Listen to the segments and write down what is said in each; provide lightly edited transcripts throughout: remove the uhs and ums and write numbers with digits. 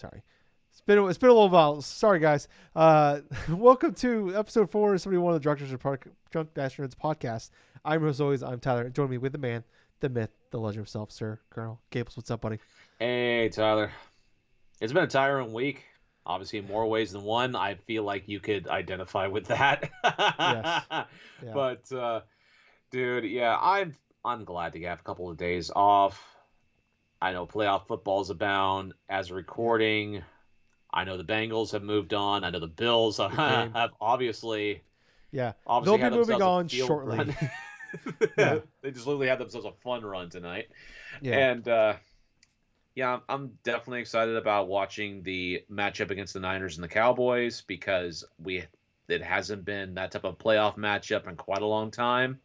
Sorry. It's been a little while. Sorry, guys. Welcome to episode 471 of the DrunkNerds podcast. As always, I'm Tyler. Join me with the man, the myth, the legend himself, Sir Colonel Gables. What's up, buddy? Hey, Tyler. It's been a tiring week. Obviously, in more ways than one. I feel like you could identify with that. Yes. Yeah. But dude, yeah, I'm glad to have a couple of days off. I know playoff football's abound as a Yeah. recording. I know the Bengals have moved on. I know the Bills Good game. have Yeah. They'll obviously be had moving themselves a on field shortly. run. Yeah. They just literally had themselves a fun run tonight. Yeah. And yeah, I'm definitely excited about watching the matchup against the Niners and the Cowboys because it hasn't been that type of playoff matchup in quite a long time.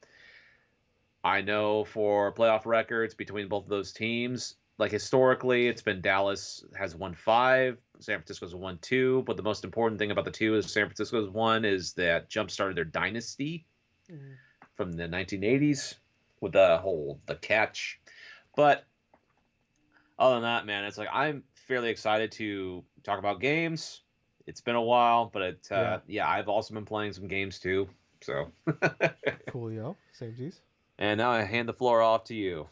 I know for playoff records between both of those teams, like historically, it's been Dallas has won five, San Francisco's won two, but the most important thing about the two is San Francisco's one is that jump started their dynasty Mhm. from the 1980s with the catch. But other than that, man, it's like I'm fairly excited to talk about games. It's been a while, but Yeah. yeah, I've also been playing some games too. So, Coolio. Same G's. and now I hand the floor off to you.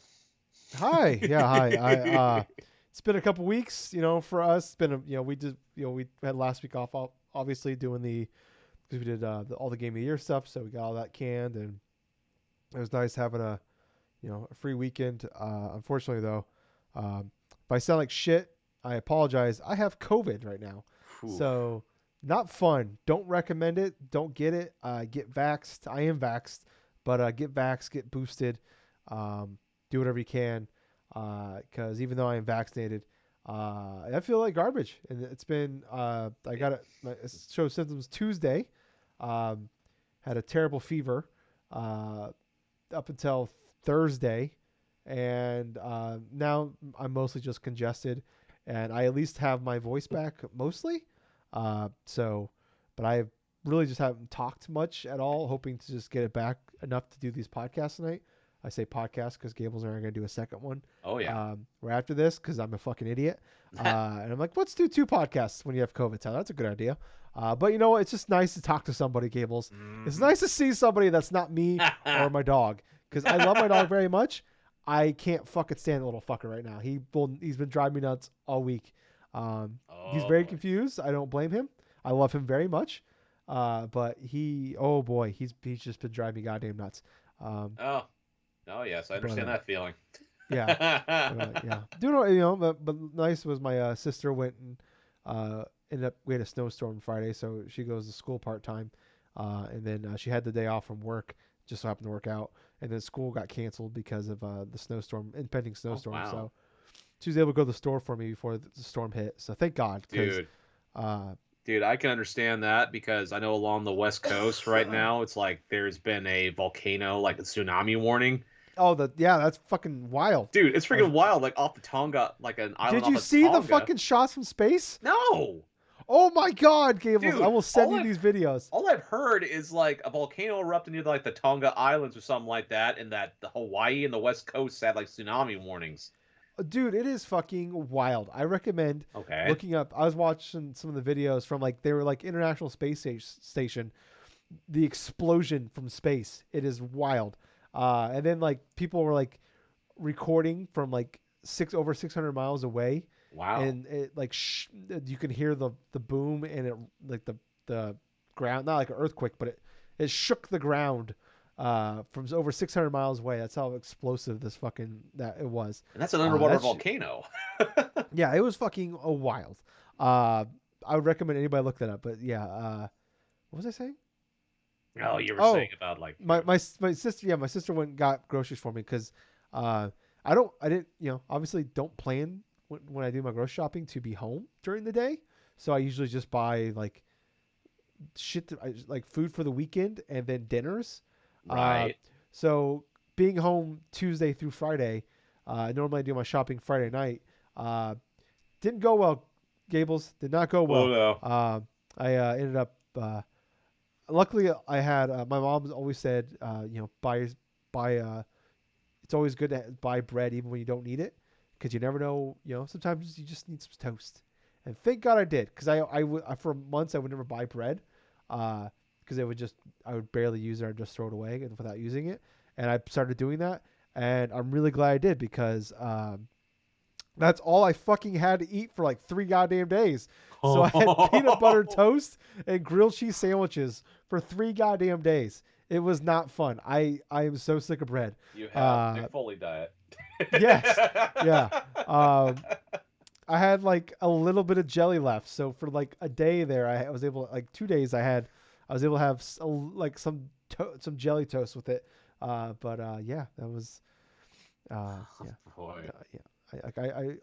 Hi. Yeah. Hi. It's been a couple weeks, for us. It's been, we had last week off, obviously doing because we did all the game of the year stuff. So we got all that canned, and it was nice having a free weekend. Unfortunately, though, if I sound like shit, I apologize. I have COVID right now, Whew. so not fun. Don't recommend it. Don't get it. Get vaxxed. I am vaxxed, but get vaxxed, get boosted. Um, do whatever you can, because even though I am vaccinated, I feel like garbage. And it's been I got it. It showed symptoms Tuesday. Um, had a terrible fever. Uh, up until Thursday, and now I'm mostly just congested, and I at least have my voice back mostly. So, but I really just haven't talked much at all, hoping to just get it back enough to do these podcasts tonight. I say podcast because Gables and I are going to do a second one Oh yeah. right after this because I'm a fucking idiot. And I'm like, let's do two podcasts when you have COVID. Tyler. That's a good idea. But you know what? It's just nice to talk to somebody, Gables. It's Mhm. nice to see somebody that's not me or my dog because I love my dog very much. I can't fucking stand the little fucker right now. He's been driving me nuts all week. He's Oh very boy, confused. I don't blame him. I love him very much. But oh boy, he's just been driving me goddamn nuts. Um, oh oh yes, I but understand that feeling. yeah, yeah, doing but nice was my sister went and ended up we had a snowstorm Friday, so she goes to school part time, and then she had the day off from work, just so happened to work out, and then school got canceled because of the impending Oh snowstorm. wow, So she was able to go to the store for me before the storm hit. So thank God, because dude. uh, Dude, I can understand that because I know along the West Coast right now, it's like there's been a volcano, like a tsunami warning. oh that's fucking wild. Dude, it's I was, freaking wild. Like off the Tonga, like an island did off you of see the Tonga. fucking shots from space? No, Oh my God, Gables! I dude. will send you these videos. All I've heard is like a volcano erupted near like the Tonga Islands or something like that, and that the Hawaii and the West Coast had like tsunami warnings. Dude, it is fucking wild. I recommend Okay. looking up. I was watching some of the videos from like they were like International Space Station, the explosion from space. It is wild. And then like people were like recording from like over 600 miles away, Wow. and it like you can hear the boom and it like the ground, not like an earthquake, but it shook the ground from over 600 miles away. That's how explosive this fucking that it was. And that's an underwater That's volcano. yeah, it was fucking wild. Uh, I would recommend anybody look that up. But yeah, what was I saying? Oh, you were saying Oh, about like, my sister. Yeah, my sister went and got groceries for me because uh, I didn't obviously don't plan when I do my grocery shopping to be home during the day. So I usually just buy like like food for the weekend and then dinners. Uh, right. so being home Tuesday through Friday, normally I do my shopping Friday night. Uh, didn't go well. Gables did not go Oh well. no. I ended up. Luckily, I had my mom's always said, buy. It's always good to buy bread even when you don't need it, because you never know. Sometimes you just need some toast, And thank God I did, because for months I would never buy bread, because I would barely use it or just throw it away without using it. And I started doing that, and I'm really glad I did because that's all I fucking had to eat for like 3 goddamn days. So I had peanut butter toast and grilled cheese sandwiches for 3 goddamn days. It was not fun. I am so sick of bread. You have a Uh, Foley diet. yes, yeah. Um, I had like a little bit of jelly left, so for like a day there, I was able like 2 days I was able to have like some jelly toast with it. But yeah, that was Oh, yeah. boy. Yeah.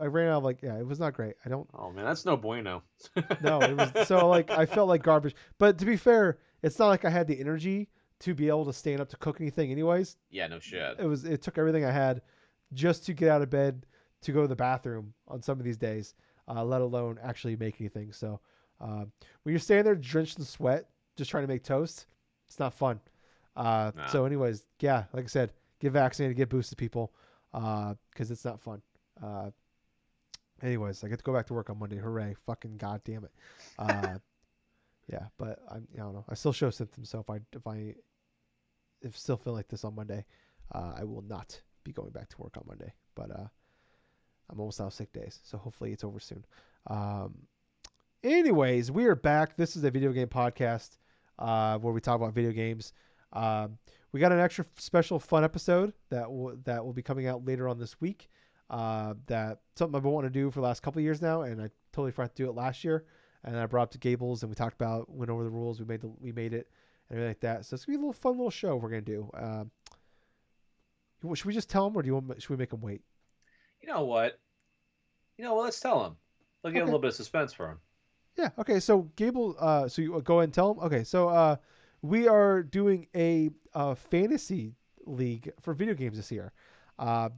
I ran out of like yeah, it was not great. I don't Oh man, that's no bueno. know. It was so like I felt like garbage. But to be fair, it's not like I had the energy to be able to stand up to cook anything anyways. Yeah, no shit. It took everything I had just to get out of bed to go to the bathroom on some of these days, let alone actually make anything. So when you're standing there drenched in sweat just trying to make toast, it's not fun. Nah. So anyways, yeah, like I said, get vaccinated, get boosted, people, because it's not fun. Uh, Anyways, I get to go back to work on Monday. Hooray! Fucking goddamn it. Uh, yeah, but I don't know. I still show symptoms, so if still feel like this on Monday, I will not be going back to work on Monday. But I'm almost out of sick days, so hopefully it's over soon. Um, Anyways, we are back. This is a video game podcast where we talk about video games. Um, we got an extra special fun episode that will be coming out later on this week. That something I've been wanting to do for the last couple of years now, and I totally forgot to do it last year. And I brought up to Gables, and we talked about, went over the rules. We made it, and everything like that. So it's gonna be a little fun little show we're gonna do. Should we just tell them, or should we make them wait? You know what? Let's tell him. We'll get a Okay. little bit of suspense for him. Yeah. Okay. So Gable, so you go ahead and tell them. Okay. So we are doing a fantasy league for video games this year.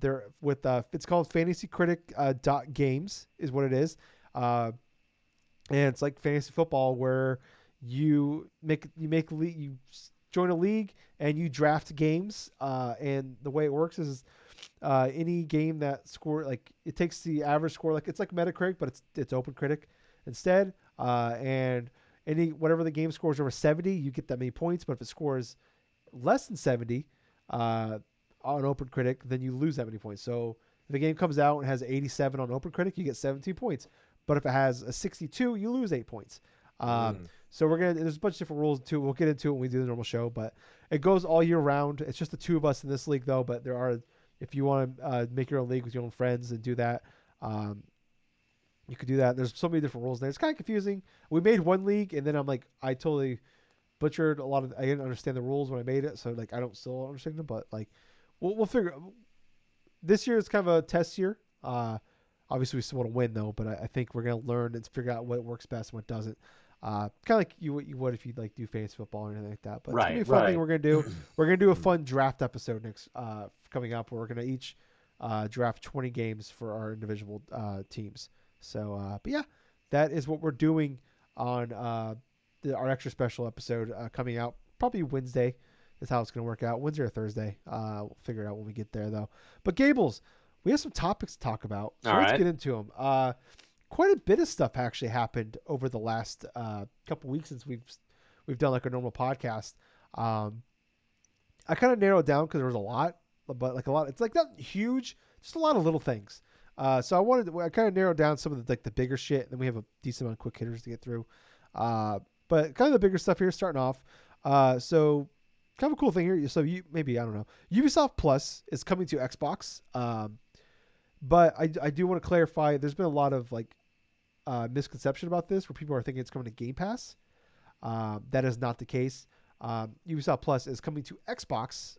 They're with it's called Fantasy Critic dot Games is what it is. And it's like fantasy football where you join a league and you draft games. And the way it works is any game that score like it takes the average score, like it's like Metacritic, but it's Open Critic instead. And any whatever the game scores over 70, you get that many points. But if it scores less than 70 on Open Critic, then you lose that many points. So if the game comes out and has 87 on Open Critic, you get 17 points. But if it has a 62, you lose 8 points. Mm. So there's a bunch of different rules too. We'll get into it when we do the normal show, but it goes all year round. It's just the two of us in this league though, but if you want to make your own league with your own friends and do that, you could do that. There's so many different rules there. It's kind of confusing. We made one league, and then I totally butchered a lot of. I didn't understand the rules when I made it, so like I don't still understand them. But like, we'll figure. This year is kind of a test year. Obviously we still want to win though, but I think we're gonna learn and figure out what works best and what doesn't. Kind of like you would if you like do fantasy football or anything like that. But it's gonna be a Right, fun thing right. we're gonna do. We're gonna do a fun draft episode next coming up where we're gonna each draft 20 games for our individual teams. So, but yeah, that is what we're doing on our extra special episode coming out probably Wednesday. Is how it's going to work out. Wednesday or Thursday. We'll figure it out when we get there, though. But Gables, we have some topics to talk about, so All let's right. get into them. Quite a bit of stuff actually happened over the last couple weeks since we've done like a normal podcast. Um, I kind of narrowed down because there was a lot, but like a lot, it's like not huge, just a lot of little things. So I kind of narrowed down some of the like the bigger shit, and then we have a decent amount of quick hitters to get through. But kind of the bigger stuff here, starting off. So kind of a cool thing here. So you maybe I don't know. Ubisoft Plus is coming to Xbox. But I do want to clarify. There's been a lot of like misconception about this, where people are thinking it's coming to Game Pass. That is not the case. Ubisoft Plus is coming to Xbox.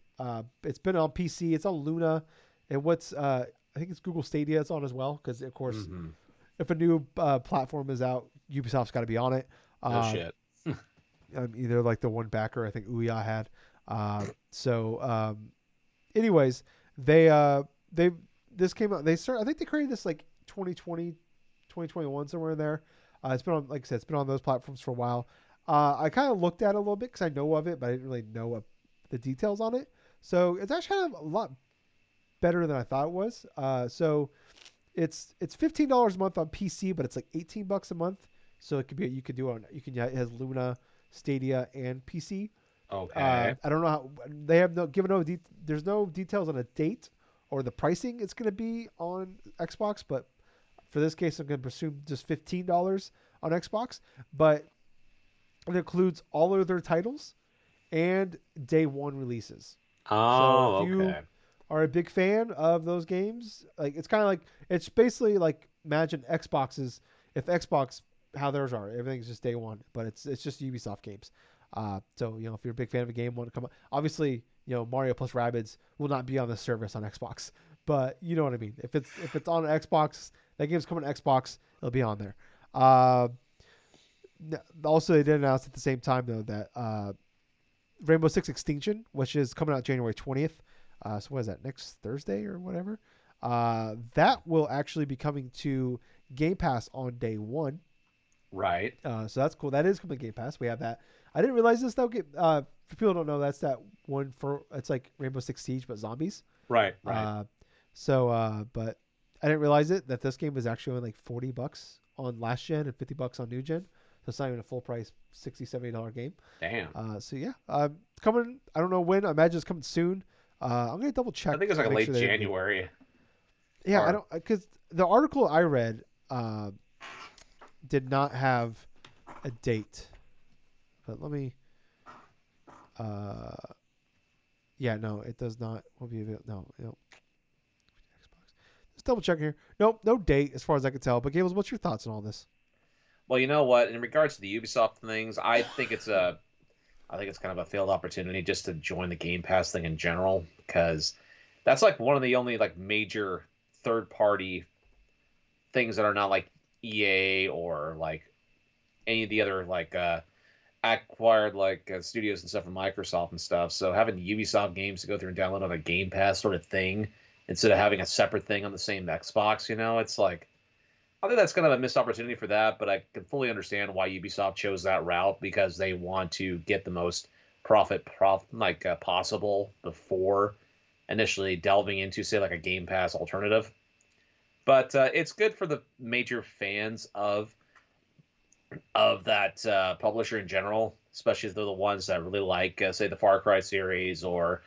It's been on PC. It's on Luna, and I think it's Google Stadia. It's on as well because of course, Mm-hmm. if a new platform is out, Ubisoft's got to be on it. No Uh, shit. Either like the one backer I think Ouya had. So, anyways, they this came out. I think they created this like 2020, 2021 somewhere in there. It's been on, like I said, it's been on those platforms for a while. I kind of looked at it a little bit because I know of it, but I didn't really know the details on it. So it's actually kind of a lot better than I thought it was. So it's $15 a month on PC, but it's like $18 a month. So it could be you could do on you can it has Luna, Stadia, and PC. Okay. I don't know how they have no given no there's no details on a date or the pricing it's going to be on Xbox, but for this case, I'm going to presume just $15 on Xbox. But it includes all of their titles and day one releases. So if Oh, you okay. are a big fan of those games, like it's kind of like it's basically like imagine Xbox's if Xbox how theirs are everything's just day one, but it's just Ubisoft games. So if you're a big fan of a game, want to come, obviously Mario plus Rabbids will not be on the service on Xbox, but you know what I mean. If it's on Xbox, that game's coming to Xbox, it'll be on there. Uh, Also, they did announce at the same time though that Rainbow Six Extinction, which is coming out January 20th. So what is that? Next Thursday or whatever. That will actually be coming to Game Pass on day one. Right. So that's cool. That is coming to Game Pass. We have that. I didn't realize this though. For people who don't know, that's that one for it's like Rainbow Six Siege but zombies. Right. Right. Uh, but I didn't realize that this game was actually only like $40 on last gen and $50 on new gen. So it's not even a full price $60-$70 game. Damn. So yeah, coming. I don't know when. I imagine it's coming soon. I'm gonna double I check think it's like and a make late sure they didn't leak. January Yeah, I or don't because the article I read did not have a date. But let me. Uh, yeah, no, it does not. Will be available. No, Xbox. Just double checking here. Nope, no date as far as I can tell. But Gables, what's your thoughts on all this? well, you know what? In regards to the Ubisoft things, I think it's kind of a failed opportunity just to join the Game Pass thing in general because that's like one of the only like major third party things that are not like EA or like any of the other like acquired like studios and stuff from Microsoft and stuff. So having Ubisoft games to go through and download on a Game Pass sort of thing instead of having a separate thing on the same Xbox, it's like I think that's kind of a missed opportunity for that, but I can fully understand why Ubisoft chose that route because they want to get the most possible before initially delving into say like a Game Pass alternative. But it's good for the major fans of that publisher in general, especially if they're the ones that really like, say, the Far Cry series, or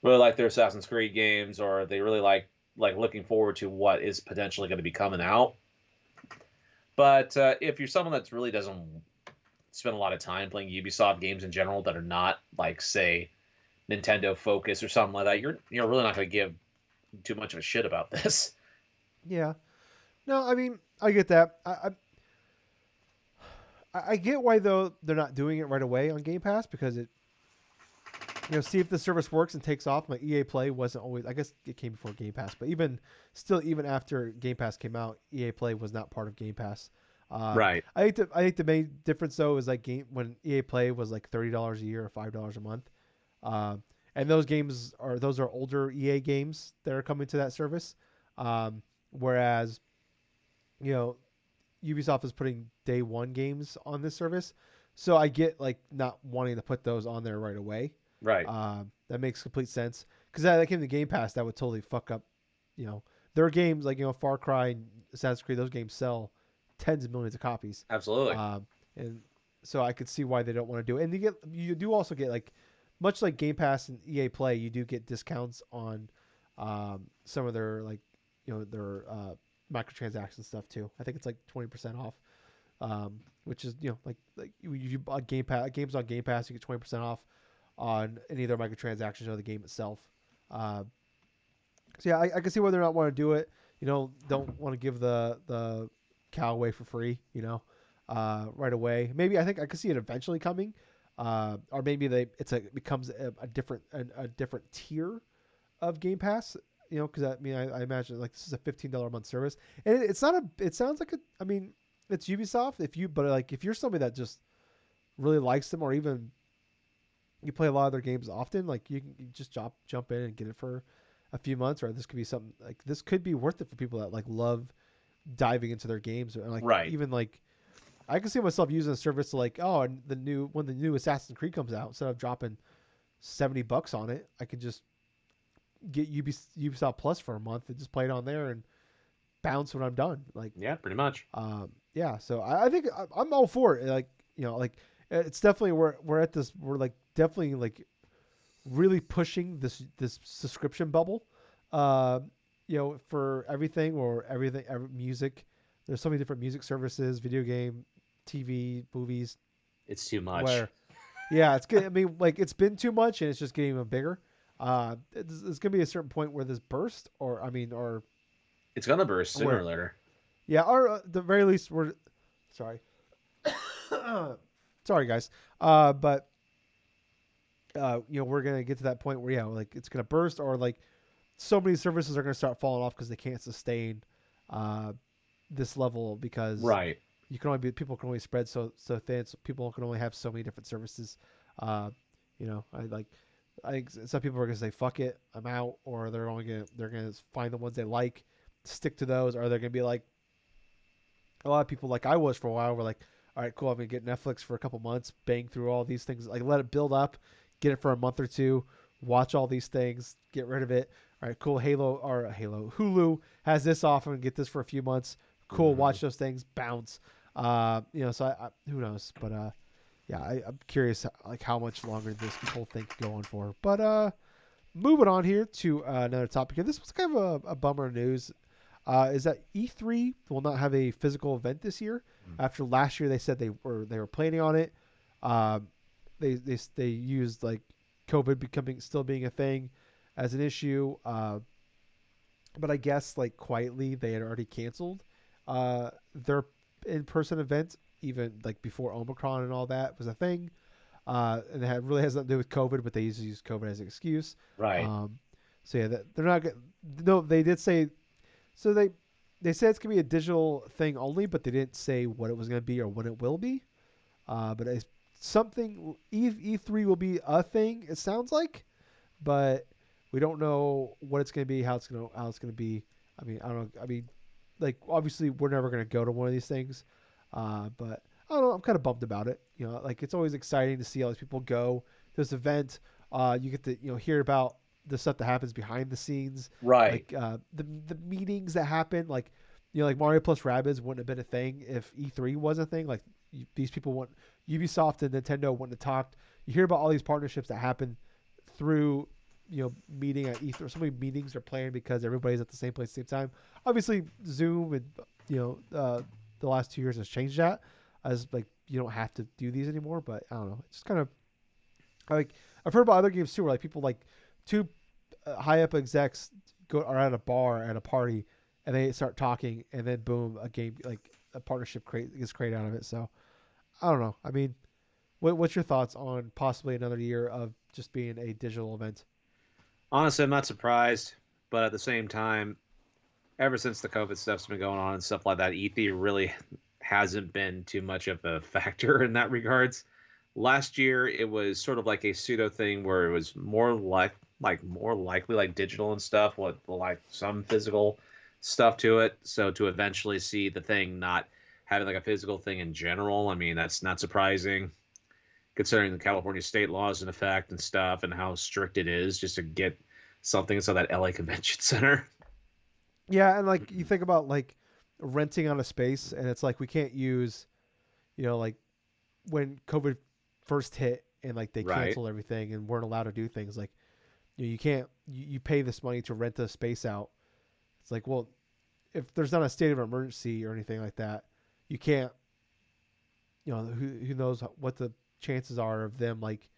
really like their Assassin's Creed games, or they really like looking forward to what is potentially going to be coming out. But if you're someone that really doesn't spend a lot of time playing Ubisoft games in general that are not like, say, Nintendo focused or something like that, you're really not going to give too much of a shit about this. Yeah. No, I mean I get that. I get why though they're not doing it right away on Game Pass because it see if the service works and takes off. My EA Play wasn't always. I guess it came before Game Pass, but even after Game Pass came out, EA Play was not part of Game Pass. Right. I think the main difference though is like game when EA Play was like $30 a year or $5 a month, and those are older EA games that are coming to that service, whereas you know Ubisoft is putting day one games on this service, so I get like not wanting to put those on there right away. Right. That makes complete sense because that came to Game Pass. That would totally fuck up, their games like Far Cry and Assassin's Creed. Those games sell tens of millions of copies, Absolutely. and so I could see why they don't want to do it. And you do also get like much like Game Pass and EA Play, you do get discounts on some of their like their microtransaction stuff too. I think it's like 20% off, which is like you bought games on Game Pass, you get 20% off on any of their microtransactions or the game itself. Uh, so yeah, I can see why they're not want to do it. Don't want to give the cow away for free. Right away. Maybe I think I could see it eventually coming, or maybe it becomes a different tier of Game Pass. Because I imagine like this is a $15 a month service, and it's not a. It sounds like a. I mean, it's Ubisoft. But like if you're somebody that just really likes them, or even you play a lot of their games often, like you just jump in and get it for a few months, or this could be something like this could be worth it for people that like love diving into their games, or like Right. even like I can see myself using a service to like and when the new Assassin's Creed comes out, instead of dropping $70 on it, I could just get Ubisoft Plus for a month and just play it on there and bounce when I'm done. Like, Yeah, pretty much. yeah. So I think I'm all for it. Like, like it's definitely we're at this. We're like definitely like really pushing this subscription bubble. Uh, for everything or everything, music. There's so many different music services, video game, TV, movies. It's too much. Where, yeah, it's good. I mean, like it's been too much, and it's just getting even bigger. It's gonna be a certain point where this burst, or I mean, or It's gonna burst sooner or where, later. yeah, or at the very least, we're sorry, sorry guys, but we're gonna get to that point where, yeah, like it's gonna burst, or like so many services are gonna start falling off because they can't sustain uh, this level because Right. people can only spread so thin. So people can only have so many different services. Uh, I think some people are gonna say fuck it, I'm out, or they're gonna find the ones they like, stick to those, or they're gonna be like a lot of people like I was for a while. Were like, all right, cool, I'm gonna get Netflix for a couple months, bang through all these things, like let it build up, get it for a month or two, watch all these things, get rid of it. All right, cool. Hulu has this off and get this for a few months. Cool, Hmm. watch those things, bounce. So who knows? But yeah, I'm curious like how much longer this whole thing could go on for. But moving on here to another topic here. This was kind of a bummer news. Is that E3 will not have a physical event this year? After last year, they said they were planning on it. Um, they used like COVID becoming still being a thing as an issue. But I guess like quietly they had already canceled their in-person event even like before Omicron and all that was a thing. And it really has nothing to do with COVID, but they used to use COVID as an excuse. Right. Um, so yeah, they're not. No, they did say so. They said it's gonna be a digital thing only, but they didn't say what it was gonna be or when it will be. But it's something E3 will be a thing. It sounds like, but we don't know what it's gonna be, how it's gonna be. I mean, I don't know. I mean, like obviously we're never gonna go to one of these things, but I don't know. I'm kind of bummed about it. Like it's always exciting to see all these people go to this event. You get to hear about the stuff that happens behind the scenes, Right. like the meetings that happen. Like like Mario plus Rabbids wouldn't have been a thing if E3 was a thing. Like these people want Ubisoft and Nintendo wouldn't have talked. You hear about all these partnerships that happen through meeting at E3. So many meetings are planned because everybody's at the same place at the same time. Obviously, Zoom and the last 2 years has changed that as like you don't have to do these anymore. But I don't know. It's just kind of like I've heard about other games too, where like people like two high up execs are at a bar at a party and they start talking and then boom, a game like a partnership gets created out of it. So I don't know. I mean, what's your thoughts on possibly another year of just being a digital event? Honestly, I'm not surprised, but at the same time, ever since the COVID stuff's been going on and stuff like that, ETH really hasn't been too much of a factor in that regards. Last year, it was sort of like a pseudo thing where it was more like more likely like digital and stuff, with like some physical stuff to it. So to eventually see the thing not having like a physical thing in general, I mean that's not surprising considering the California state laws in effect and stuff and how strict it is just to get something inside that LA Convention Center. Yeah, and like you think about like renting on a space, and it's like we can't use, like when COVID first hit and like they Right. canceled everything and weren't allowed to do things. Like you can't you pay this money to rent the space out. It's like, well, if there's not a state of emergency or anything like that, you can't. Who knows what the chances are of them like,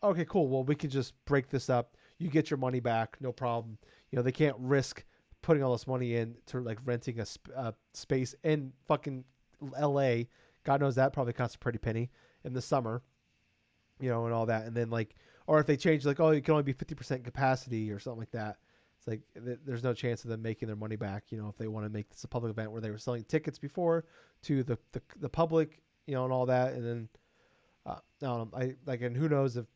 okay, cool. Well, we can just break this up. You get your money back, no problem. They can't risk putting all this money in to like renting a space in fucking L.A. God knows that probably costs a pretty penny in the summer, and all that. And then like, or if they change like, oh, you can only be 50% capacity or something like that. It's like there's no chance of them making their money back. If they want to make this a public event where they were selling tickets before to the public, and all that. And then I don't know. I like, and who knows if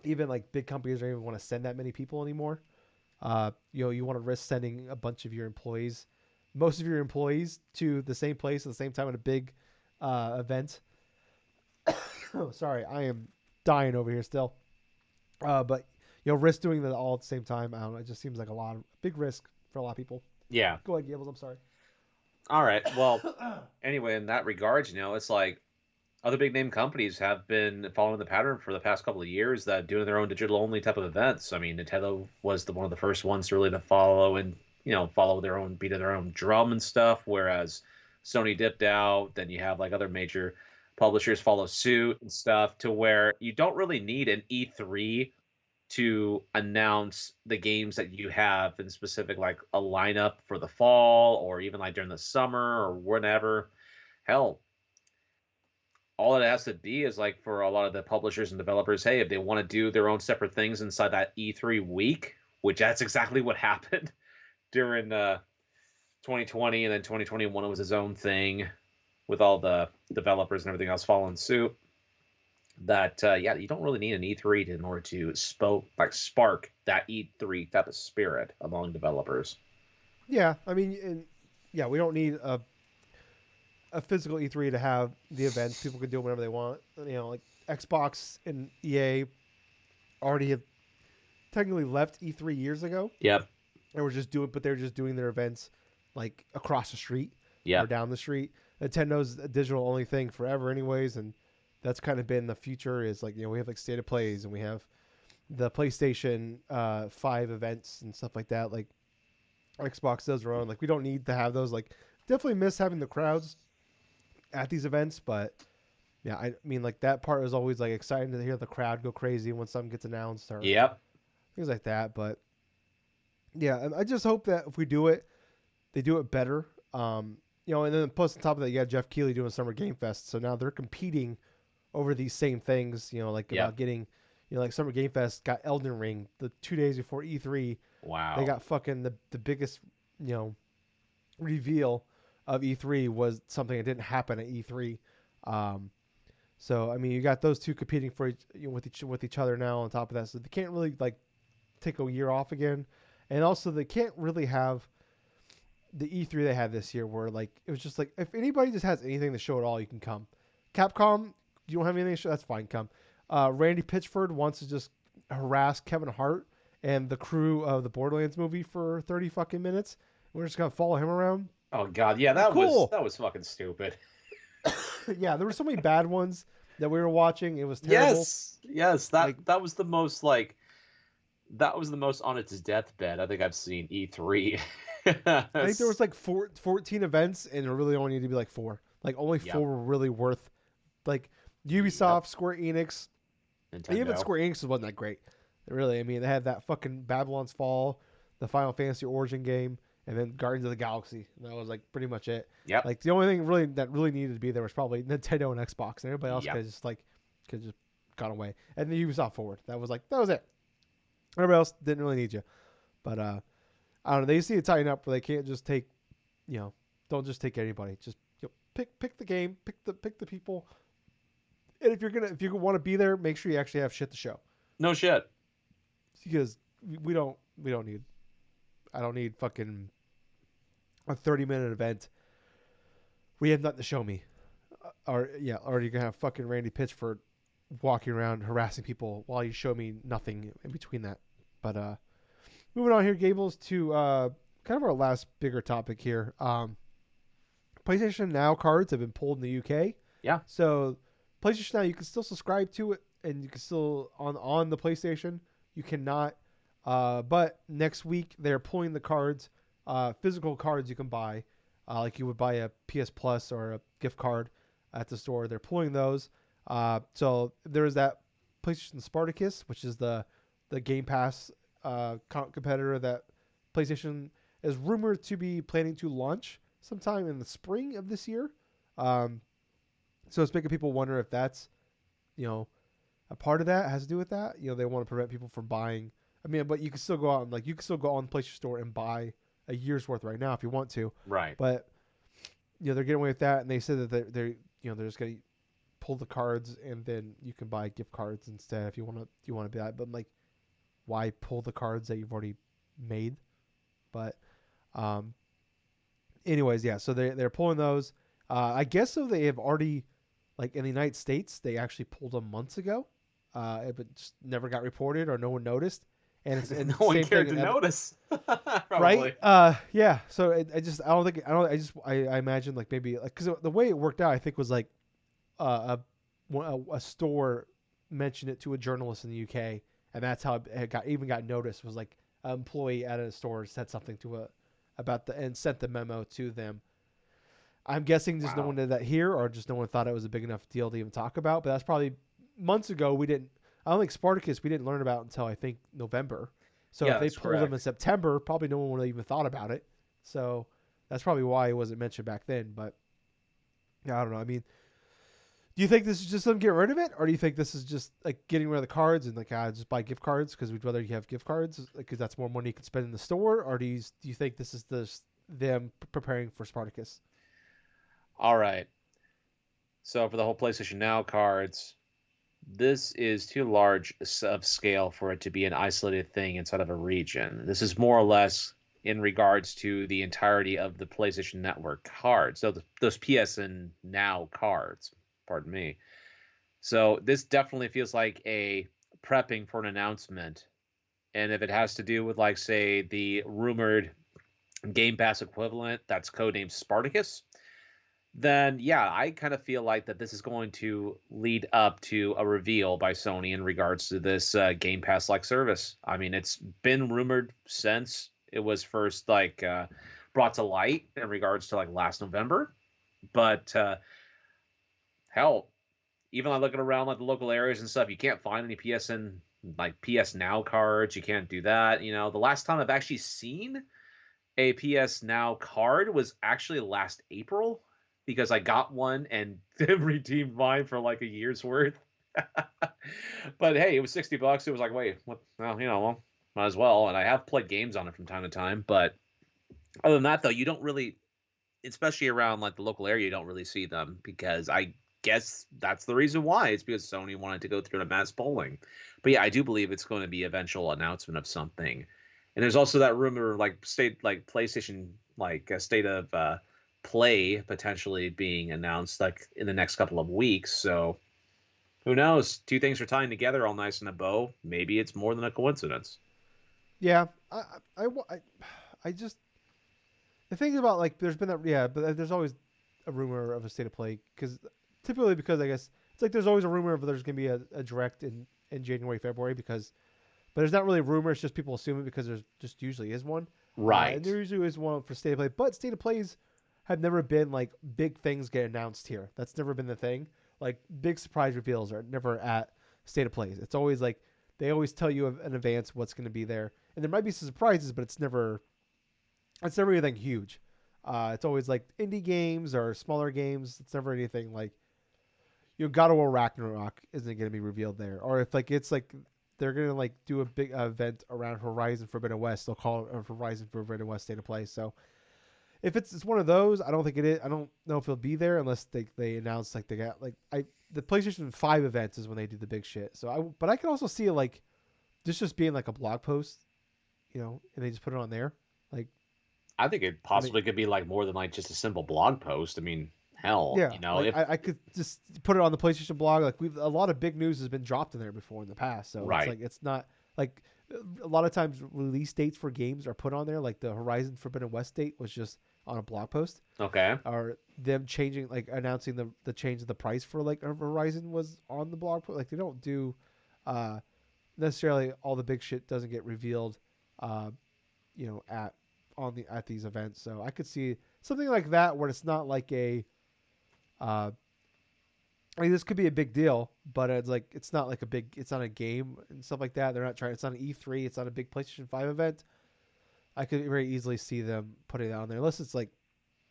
even like big companies don't even want to send that many people anymore. You want to risk sending a bunch of your employees, most of your employees, to the same place at the same time at a big event. Oh, sorry, I am dying over here still. But risk doing that all at the same time. I don't know. It just seems like a big risk for a lot of people. Yeah. Go ahead, Gables. I'm sorry. All right. Well, anyway, in that regards, it's like other big name companies have been following the pattern for the past couple of years that doing their own digital only type of events. I mean, Nintendo was one of the first ones to really to follow and follow their own beat of their own drum and stuff. Whereas Sony dipped out, then you have like other major publishers follow suit and stuff to where you don't really need an E3 to announce the games that you have in specific, like a lineup for the fall or even like during the summer or whenever. Hell, all it has to be is like for a lot of the publishers and developers, hey, if they want to do their own separate things inside that E3 week, which that's exactly what happened during 2020, and then 2021 it was his own thing with all the developers and everything else following suit. That yeah, you don't really need an E3 in order to spark that E3 type of spirit among developers. Yeah, I mean, yeah, we don't need a physical E3 to have the events. People can do whatever they want. Like Xbox and EA already have technically left E3 years ago, Yep, and but they're just doing their events like across the street or yep, down the street. Nintendo's a digital only thing forever, anyways, and that's kind of been the future. Is like we have like state of plays and we have the PlayStation 5 events and stuff like that. Like Xbox does their own. Like we don't need to have those. Like definitely miss having the crowds at these events, but yeah, I mean like that part was always like exciting to hear the crowd go crazy when something gets announced or yep. things like that. But yeah, I just hope that if we do it, they do it better. And then plus on top of that, you got Jeff Keighley doing Summer Game Fest, so now they're competing over these same things. Like Yep. about getting, like Summer Game Fest got Elden Ring the 2 days before E3. They Wow. got fucking the biggest, you know, reveal of E3 was something that didn't happen at E3. Um, so I mean, you got those two competing for with each other now. On top of that, so they can't really like take a year off again, and also they can't really have the E3 they had this year where like it was just like if anybody just has anything to show at all, you can come. Capcom, you don't have anything to show, that's fine, come. Randy Pitchford wants to just harass Kevin Hart and the crew of the Borderlands movie for 30 fucking minutes. We're just gonna follow him around. Oh God, yeah, that was Cool. that was fucking stupid. Yeah, there were so many bad ones that we were watching. It was terrible. Yes, Like that was the most that was the most on its deathbed I think I've seen E3. I think there was like 14 events, and there really only need to be like four. Like only Yep, four were really worth. Like yep. Ubisoft, Square Enix, even Nintendo. Square Enix wasn't that great. Really, I mean, they had that fucking Babylon's Fall, the Final Fantasy Origin game, and then Guardians of the Galaxy. And that was like pretty much it. Yep, Like the only thing really that really needed to be there was probably Nintendo and Xbox, and everybody else yep. could just gone away. And the Ubisoft Forward, that was it. Everybody else didn't really need you. But I don't know. They just need to tighten up where they can't just take, you know, don't just take anybody. Just pick the game, pick the people. And if you want to be there, make sure you actually have shit to show. No shit. Because we don't need I don't need fucking a 30-minute event. We have nothing to show me. Or you're gonna have fucking Randy Pitchford walking around harassing people while you show me nothing in between that. But moving on here, Gables, to kind of our last bigger topic here. PlayStation Now cards have been pulled in the UK. Yeah. So PlayStation Now, you can still subscribe to it, and you can still on the PlayStation. You cannot. But next week they're pulling the cards, physical cards you can buy, like you would buy a PS Plus or a gift card at the store. They're pulling those. So there's that PlayStation Spartacus, which is the Game Pass competitor that PlayStation is rumored to be planning to launch sometime in the spring of this year. Um, so it's making people wonder if that's, you know, a part of that has to do with that. They want to prevent people from buying. I mean, but you can still go out and you can still go on the PlayStation Store and buy a year's worth right now if you want to. Right. But they're getting away with that, and they said that they're just gonna pull the cards and then you can buy gift cards instead if you want to buy that. But I'm like, why pull the cards that you've already made? But um, anyways, yeah. So they're pulling those. I guess so. They have already, like in the United States, they actually pulled them months ago, but just never got reported or no one noticed. and it's No and one same thing cared in to other, notice. right? Probably. Yeah. So I just I don't think I don't I just I imagine like maybe like because the way it worked out I think was like a store mentioned it to a journalist in the UK, and that's how it got noticed. Was like an employee at a store said something to a about the and sent the memo to them. I'm guessing just no one Wow. did that here, or just no one thought it was a big enough deal to even talk about. But that's probably months ago. We didn't. I don't think Spartacus we didn't learn about until I think November. So if Yeah, they that's pulled them in correct. September, probably no one would have even thought about it. So that's probably why it wasn't mentioned back then. But yeah, I don't know. I mean, do you think this is just them getting rid of it, or do you think this is just like getting rid of the cards and like just buy gift cards because we'd rather you have gift cards because that's more money you can spend in the store, or do you think this is them preparing for Spartacus? All right. So for the whole PlayStation Now cards, this is too large of scale for it to be an isolated thing inside of a region. This is more or less in regards to the entirety of the PlayStation Network cards. So those PSN Now cards, pardon me. So this definitely feels like a prepping for an announcement. And if it has to do with, like, say, the rumored Game Pass equivalent that's codenamed Spartacus, then yeah, I kind of feel like that this is going to lead up to a reveal by Sony in regards to this Game Pass like service. I mean, it's been rumored since it was first brought to light in regards to like last November, but hell, even like looking around like the local areas and stuff, you can't find any PSN like PS Now cards. You can't do that. You know, the last time I've actually seen a PS Now card was actually last April because I got one and redeemed mine for like a year's worth. But hey, it was $60. It was like, wait, what? Well, well, might as well. And I have played games on it from time to time. But other than that, though, you don't really, especially around like the local area, you don't really see them because I guess that's the reason why. It's because Sony wanted to go through the mass polling. But yeah, I do believe it's going to be eventual announcement of something. And there's also that rumor like PlayStation like a state of play potentially being announced like in the next couple of weeks. So who knows? Two things are tying together all nice in a bow. Maybe it's more than a coincidence. Yeah, I just the thing about like there's been that yeah, but there's always a rumor of a state of play because typically because I guess it's like there's always a rumor of there's gonna be a direct in January February because but there's not really a rumor. It's just people assume it because there's just usually is one, and Right. there usually is one for state of play. But state of plays have never been like big things get announced here. That's never been the thing. Like big surprise reveals are never at state of plays. It's always like they always tell you in advance what's going to be there, and there might be some surprises, but it's never anything huge. It's always like indie games or smaller games. It's never anything like God of War Ragnarok isn't going to be revealed there, or if like it's like they're going to like do a big event around Horizon Forbidden West, they'll call it a Horizon Forbidden West State of Play. So if it's one of those, I don't think it is. I don't know if it'll be there unless they announce like they got like I the PlayStation 5 events is when they do the big shit. So but I can also see it like this just being like a blog post, and they just put it on there, like I think it and they possibly could be like more than like just a simple blog post. I mean, hell, yeah, like if I could just put it on the PlayStation blog. Like a lot of big news has been dropped in there before in the past, so it's right. like it's not like a lot of times release dates for games are put on there. Like the Horizon Forbidden West date was just on a blog post, Okay. or them changing like announcing the change of the price for like Horizon was on the blog post. Like they don't do uh, necessarily all the big shit doesn't get revealed, uh, at at these events. So I could see something like that where it's not like a uh, I mean, this could be a big deal, but it's like it's not like it's not a game and stuff like that. They're not trying. It's not an E3. It's not a big PlayStation 5 event. I could very easily see them putting it on there, unless it's like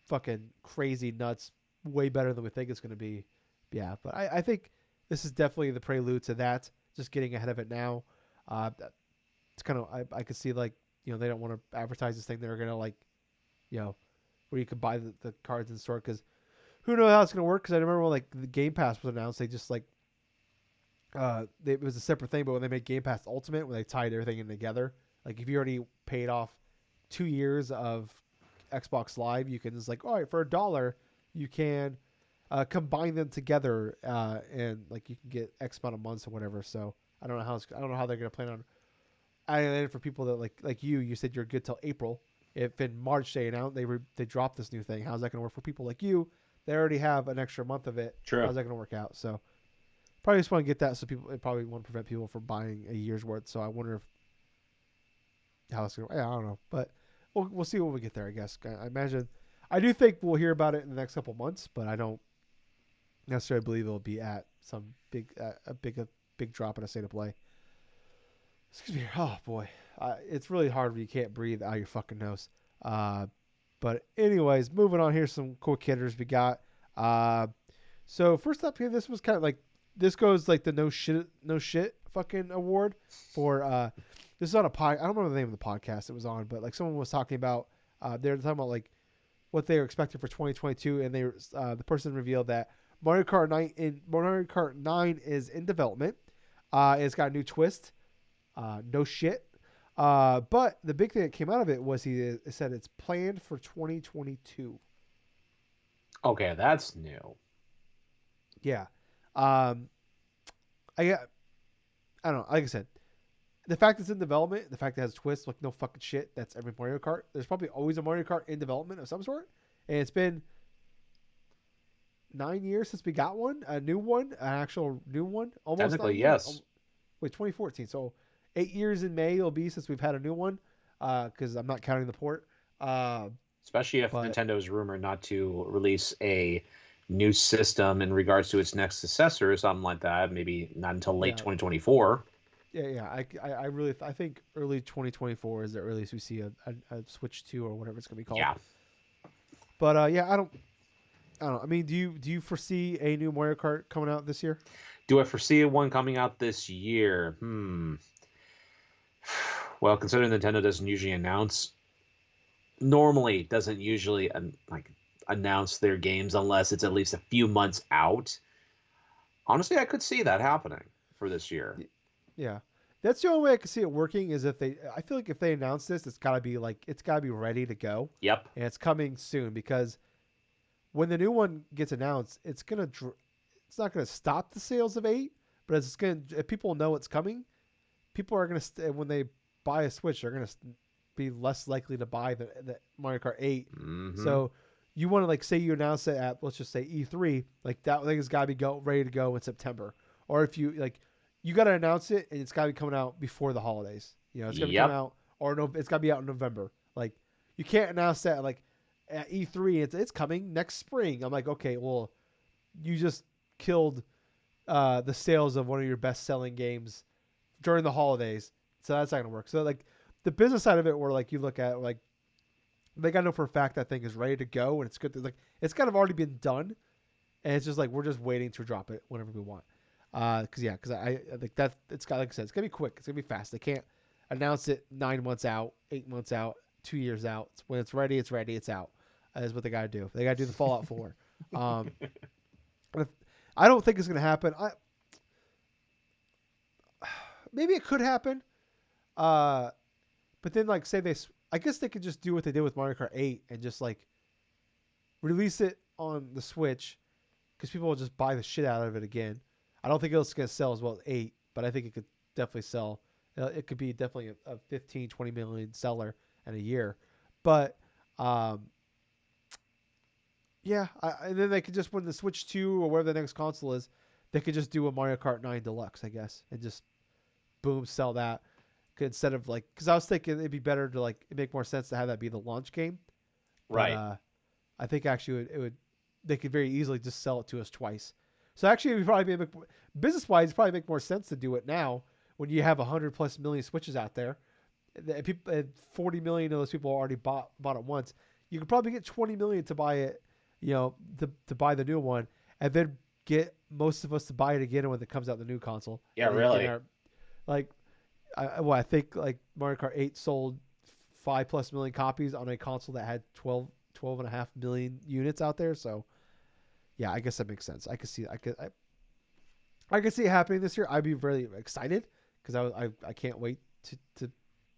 fucking crazy nuts, way better than we think it's going to be. Yeah, but I think this is definitely the prelude to that. Just getting ahead of it now. It's kind of I could see like they don't want to advertise this thing. They're gonna like you know where you could buy the cards in the store because who knows how it's gonna work? Because I remember when like the Game Pass was announced, they just like it was a separate thing, but when they made Game Pass Ultimate, when they tied everything in together, like if you already paid off 2 years of Xbox Live, you can just like, all right, for $1, you can combine them together, and like you can get X amount of months or whatever. So I don't know how they're gonna plan on and then for people that like you said you're good till April. If in March they drop this new thing, how's that going to work for people like you? They already have an extra month of it. True. How's that going to work out? So probably just want to get that. So people it probably want to prevent people from buying a year's worth. So I wonder if how it's going. Yeah, I don't know, but we'll see when we get there. I guess I imagine. I do think we'll hear about it in the next couple months, but I don't necessarily believe it'll be at some big drop in a state of play. Excuse me. Oh boy, it's really hard when you can't breathe out your fucking nose. Uh, but anyways, moving on. Here's some quick hitters we got. Uh, so first up here, this was kind of like this goes like the no shit fucking award for. This is on a pod. I don't remember the name of the podcast it was on, but like someone was talking about. They were talking about like what they were expecting for 2022, and the person revealed that Mario Kart 9 is in development. It's got a new twist. No shit. But the big thing that came out of it was he said it's planned for 2022. Okay, that's new. Yeah. Um, I I don't know. Like I said, the fact it's in development, the fact that it has twists, like no fucking shit. That's every Mario Kart. There's probably always a Mario Kart in development of some sort, and it's been 9 years since we got one, a new one, an actual new one. Almost Technically, 9 years. yes. Wait, 2014. So 8 years in May it'll be since we've had a new one. Because I'm not counting the port. Especially if But Nintendo is rumored not to release a new system in regards to its next successor or something like that. Maybe not until late yeah, 2024. yeah. I really I think early 2024 is the earliest we see a Switch 2 or whatever it's gonna be called. Yeah. But yeah, I don't know. I mean, do you foresee a new Mario Kart coming out this year? Do I foresee one coming out this year? Well, considering Nintendo doesn't usually announce, normally doesn't usually like announce their games unless it's at least a few months out. Honestly, I could see that happening for this year. Yeah, that's the only way I can see it working is if they. I feel like if they announce this, it's gotta be ready to go, Yep. and it's coming soon because when the new one gets announced, it's not gonna stop the sales of 8, but it's gonna if people know it's coming, people are gonna when they buy a Switch, they're gonna be less likely to buy the Mario Kart 8. Mm-hmm. So you want to like say you announce it at let's just say E3, like that thing has got to be ready to go in September. Or if you like, you got to announce it and it's got to be coming out before the holidays. You know, it's got to be coming Yep. out or no, it's got to be out in November. Like you can't announce that like at E3 it's coming next spring. I'm like, okay, well, you just killed the sales of one of your best selling games during the holidays. So that's not gonna work. So like the business side of it, where like you look at like they gotta know for a fact that thing is ready to go and it's good. Like it's kind of already been done, and it's just like we're just waiting to drop it whenever we want. Because I think that it's got like I said, it's gonna be quick. It's gonna be fast. They can't announce it 9 months out, 8 months out, 2 years out. When it's ready, it's ready. It's out. That's what they gotta do. They gotta do the Fallout 4. Um, I don't think it's gonna happen. Maybe it could happen. Uh, but then like say I guess they could just do what they did with Mario Kart 8 and just like release it on the Switch because people will just buy the shit out of it again. I don't think it's going to sell as well as 8, but I think it could definitely sell. It could be definitely a 15, 20 million seller in a year. But um, yeah, and then they could just when the Switch 2 or whatever the next console is, they could just do a Mario Kart 9 Deluxe, I guess, and just boom, sell that instead of like because I was thinking it'd be better to like it make more sense to have that be the launch game, but Right. I think actually it would they could very easily just sell it to us twice. So actually, it would probably make business wise, probably make more sense to do it now when you have 100+ million switches out there. People, 40 million of those people already bought it once. You could probably get 20 million to buy it, to buy the new one, and then get most of us to buy it again when it comes out the new console, Yeah, and then get really. our like I think like Mario Kart 8 sold 5+ million copies on a console that had 12.5 million units out there. So yeah, I guess that makes sense. I could see I could see it happening this year. I'd be really excited because I can't wait to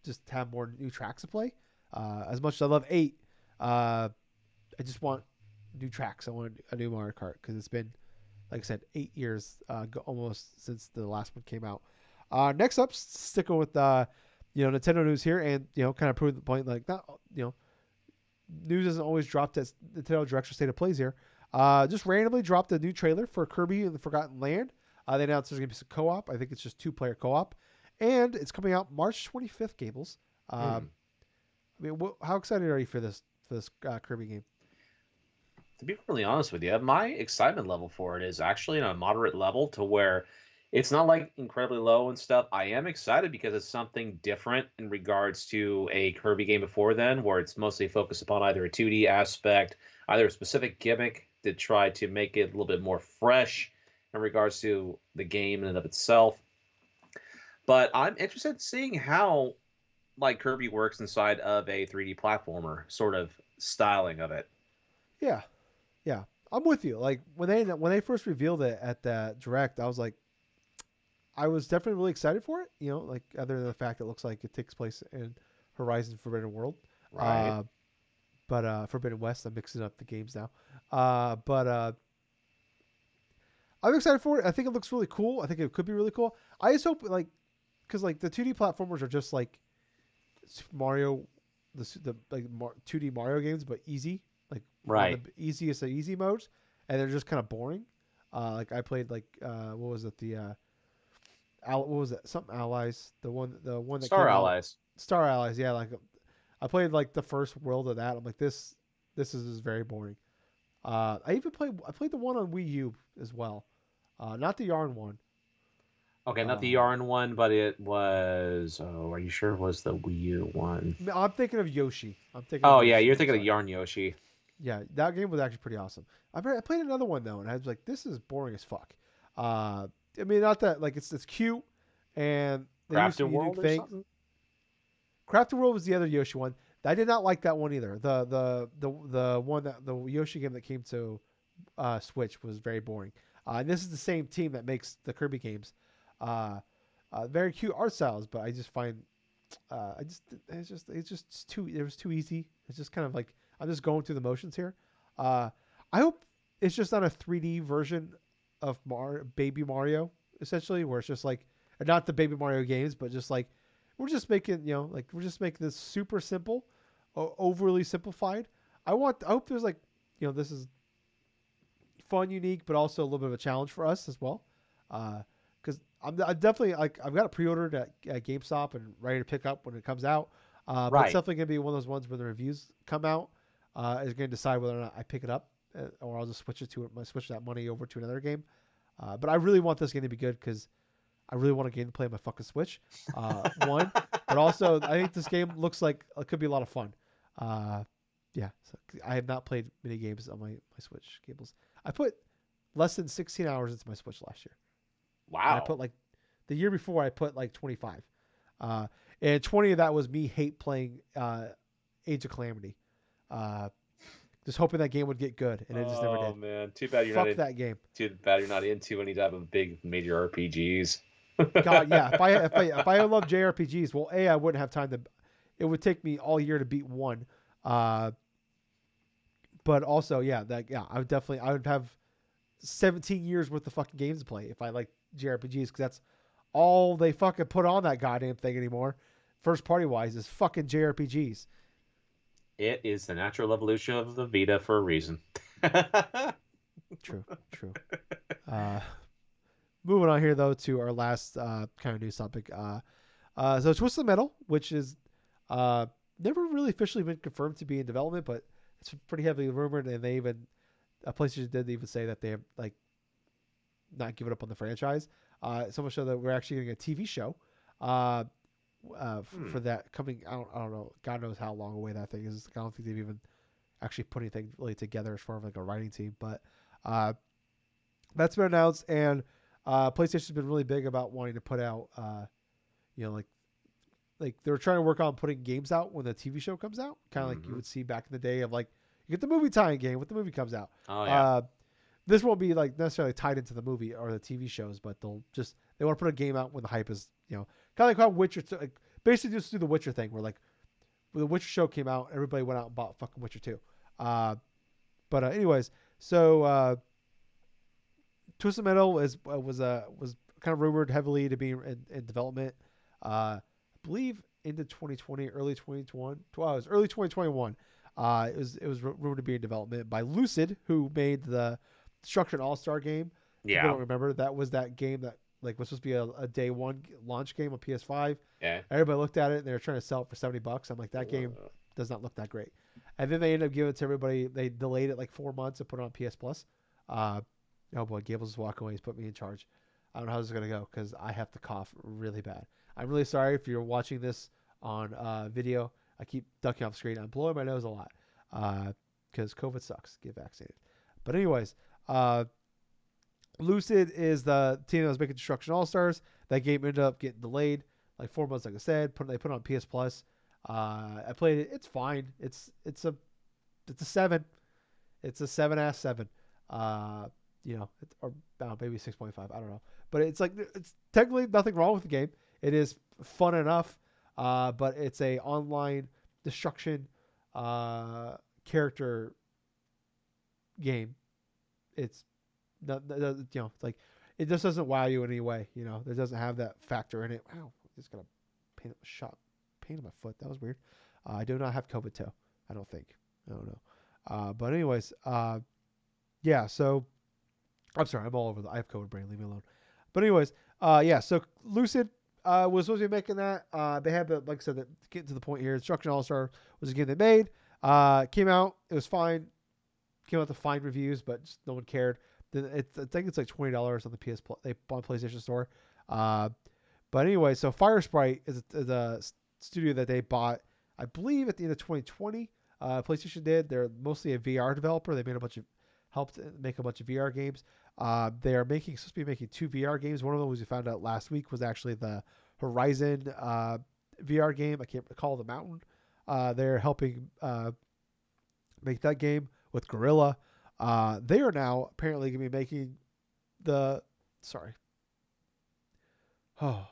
just have more new tracks to play. As much as I love 8, I just want new tracks. I want a new Mario Kart because it's been like I said 8 years almost since the last one came out. Next up, sticking with Nintendo news here, and kind of proving the point. Like, not news doesn't always drop that Nintendo Director State of Plays here. Just randomly dropped a new trailer for Kirby and the Forgotten Land. They announced there's going to be some co-op. I think it's just 2-player co-op, and it's coming out March 25th. Gables. Hmm. I mean, how excited are you for this Kirby game? To be really honest with you, my excitement level for it is actually in a moderate level to where it's not like incredibly low and stuff. I am excited because it's something different in regards to a Kirby game before then, where it's mostly focused upon either a 2D aspect, either a specific gimmick to try to make it a little bit more fresh in regards to the game in and of itself. But I'm interested in seeing how like Kirby works inside of a 3D platformer sort of styling of it. Yeah, yeah, I'm with you. Like when they first revealed it at that direct, I was definitely really excited for it. Like other than the fact it looks like it takes place in Horizon Forbidden World, Right. uh, but Forbidden West. I'm mixing up the games now. But I'm excited for it. I think it looks really cool. I think it could be really cool. I just hope because like the 2D platformers are just like Super Mario, the like 2D Mario games, but easy, like on the Right. easiest of easy modes, and they're just kind of boring. Like I played like what was it what was it something Allies the one that Star came out Allies. Star Allies, yeah. Like I played like the first world of that. I'm like this is just very boring. I played the one on Wii U as well, not the Yarn one. Okay, not the Uh, Yarn one, but it was. Oh, are you sure it was the Wii U one? I'm thinking of Yoshi. I'm thinking of Oh yeah, you're Yoshi. I'm thinking of sorry. Yarn Yoshi. Yeah, that game was actually pretty awesome. I played another one though, and I was like, this is boring as fuck. Uh, I mean, not that like it's cute, and they use some Crafted unique World or things. something? Crafted World was the other Yoshi one. I did not like that one either. The one that the Yoshi game that came to Switch was very boring. And this is the same team that makes the Kirby games. Very cute art styles, but I just find it's just too it was too easy. It's just kind of like I'm just going through the motions here. Uh, I hope it's just not a 3D version of Baby Mario, essentially, where it's just like not the Baby Mario games, but just like we're just making this super simple, overly simplified. I hope there's like this is fun, unique, but also a little bit of a challenge for us as well. Because I'm definitely like I've got it pre-ordered at GameStop and ready to pick up when it comes out. But it's Right. definitely gonna be one of those ones where the reviews come out is gonna decide whether or not I pick it up or I'll just switch that money over to another game. But I really want this game to be good because I really want a game to play on my fucking Switch. One, but also I think this game looks like it could be a lot of fun. Uh, yeah, so I have not played many games on my Switch cables. I put less than 16 hours into my Switch last year, and I Wow. put like the year before I put like 25, uh, and 20 of that was me hate playing Age of Calamity, uh, just hoping that game would get good, and it just never Oh did. man, Fuck that game. too bad you're not into any type of big major RPGs. God, yeah. If I love JRPGs, well, I wouldn't have time to. It would take me all year to beat one. Uh, but also, yeah, I would have 17 years worth of fucking games to play if I like JRPGs because that's all they fucking put on that goddamn thing anymore. First party wise is fucking JRPGs. It is the natural evolution of the Vita for a reason. True, true. Uh, moving on here though to our last kind of news topic. So Twisted Metal, which is uh, never really officially been confirmed to be in development, but it's pretty heavily rumored, and they even PlayStation did even say that they have like not given up on the franchise. So much so that we're actually getting a TV show uh, Hmm. for that coming. I don't know. God knows how long away that thing is. I don't think they've even actually put anything really together as far as like a writing team, but uh, that's been announced, and PlayStation's been really big about wanting to put out, you know, like they were trying to work on putting games out when the TV show comes out, kind of like you Mm-hmm. would see back in the day of like you get the movie tie-in game when the movie comes out. Oh yeah. Uh, this won't be like necessarily tied into the movie or the TV shows, but they want to put a game out when the hype is kind of like how Witcher like, basically just do the Witcher thing where like when the Witcher show came out, everybody went out and bought fucking Witcher 2. Uh, but anyways, so Twisted Metal was kind of rumored heavily to be in development. I believe into 2020, early 2021. Well, it was early 2021. It was rumored to be in development by Lucid, who made the Destruction All Star game. People Yeah. don't remember that was that game that like was supposed to be a day one launch game on PS5. Yeah. Everybody looked at it and they were trying to sell it for $70. I'm like, that game does not look that great. And then they ended up giving it to everybody. They delayed it like 4 months and put it on PS Plus. Uh, oh boy, Gables is walking away. He's put me in charge. I don't know how this is gonna go because I have to cough really bad. I'm really sorry if you're watching this on video. I keep ducking off screen. I'm blowing my nose a lot because COVID sucks. Get vaccinated. But anyways, Lucid is the team that was making Destruction All Stars. That game ended up getting delayed like 4 months, like I said. They put it on PS Plus. I played it. It's fine. It's a 7. It's a 7/7. Uh, or maybe 6.5. I don't know. But it's like it's technically nothing wrong with the game. It is fun enough. But it's a online destruction character game. It's not, it's like it just doesn't wow you in any way. It doesn't have that factor in it. Wow, I'm just gonna pain in my foot. That was weird. I do not have COVID toe. I don't think. I don't know. But anyways, yeah. So I'm sorry. I'm all over. I have COVID brain. Leave me alone. But anyways, yeah. So Lucid was supposed to be making that. They had the, like I said, getting to the point here. Destruction All Star was a game they made. Came out. It was fine. Came out to fine reviews, but just no one cared. I think it's like $20 on the PS Plus, on PlayStation Store. But anyway, so Firesprite is a studio that they bought, I believe, at the end of 2020. PlayStation did. They're mostly a VR developer. They helped make a bunch of VR games. They are supposed to be making 2 VR games. One of them, was we found out last week, was actually the Horizon VR game. I can't recall the mountain. They're helping make that game with Gorilla. They are now apparently going to be making the. Sorry. Oh,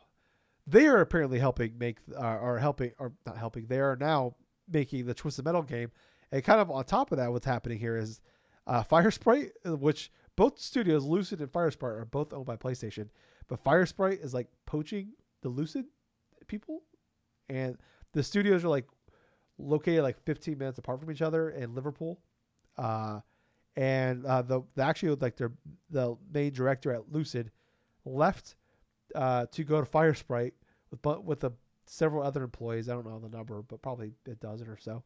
they are apparently helping make, or helping, or not helping. They are now making the Twisted Metal game, and kind of on top of that, what's happening here is Firesprite, which both studios, Lucid and Firesprite, are both owned by PlayStation, but Firesprite is like poaching the Lucid people, and the studios are like located like 15 minutes apart from each other in Liverpool. Uh, and the actually, like, the main director at Lucid left to go to Firesprite with several other employees. I don't know the number, but probably a dozen or so.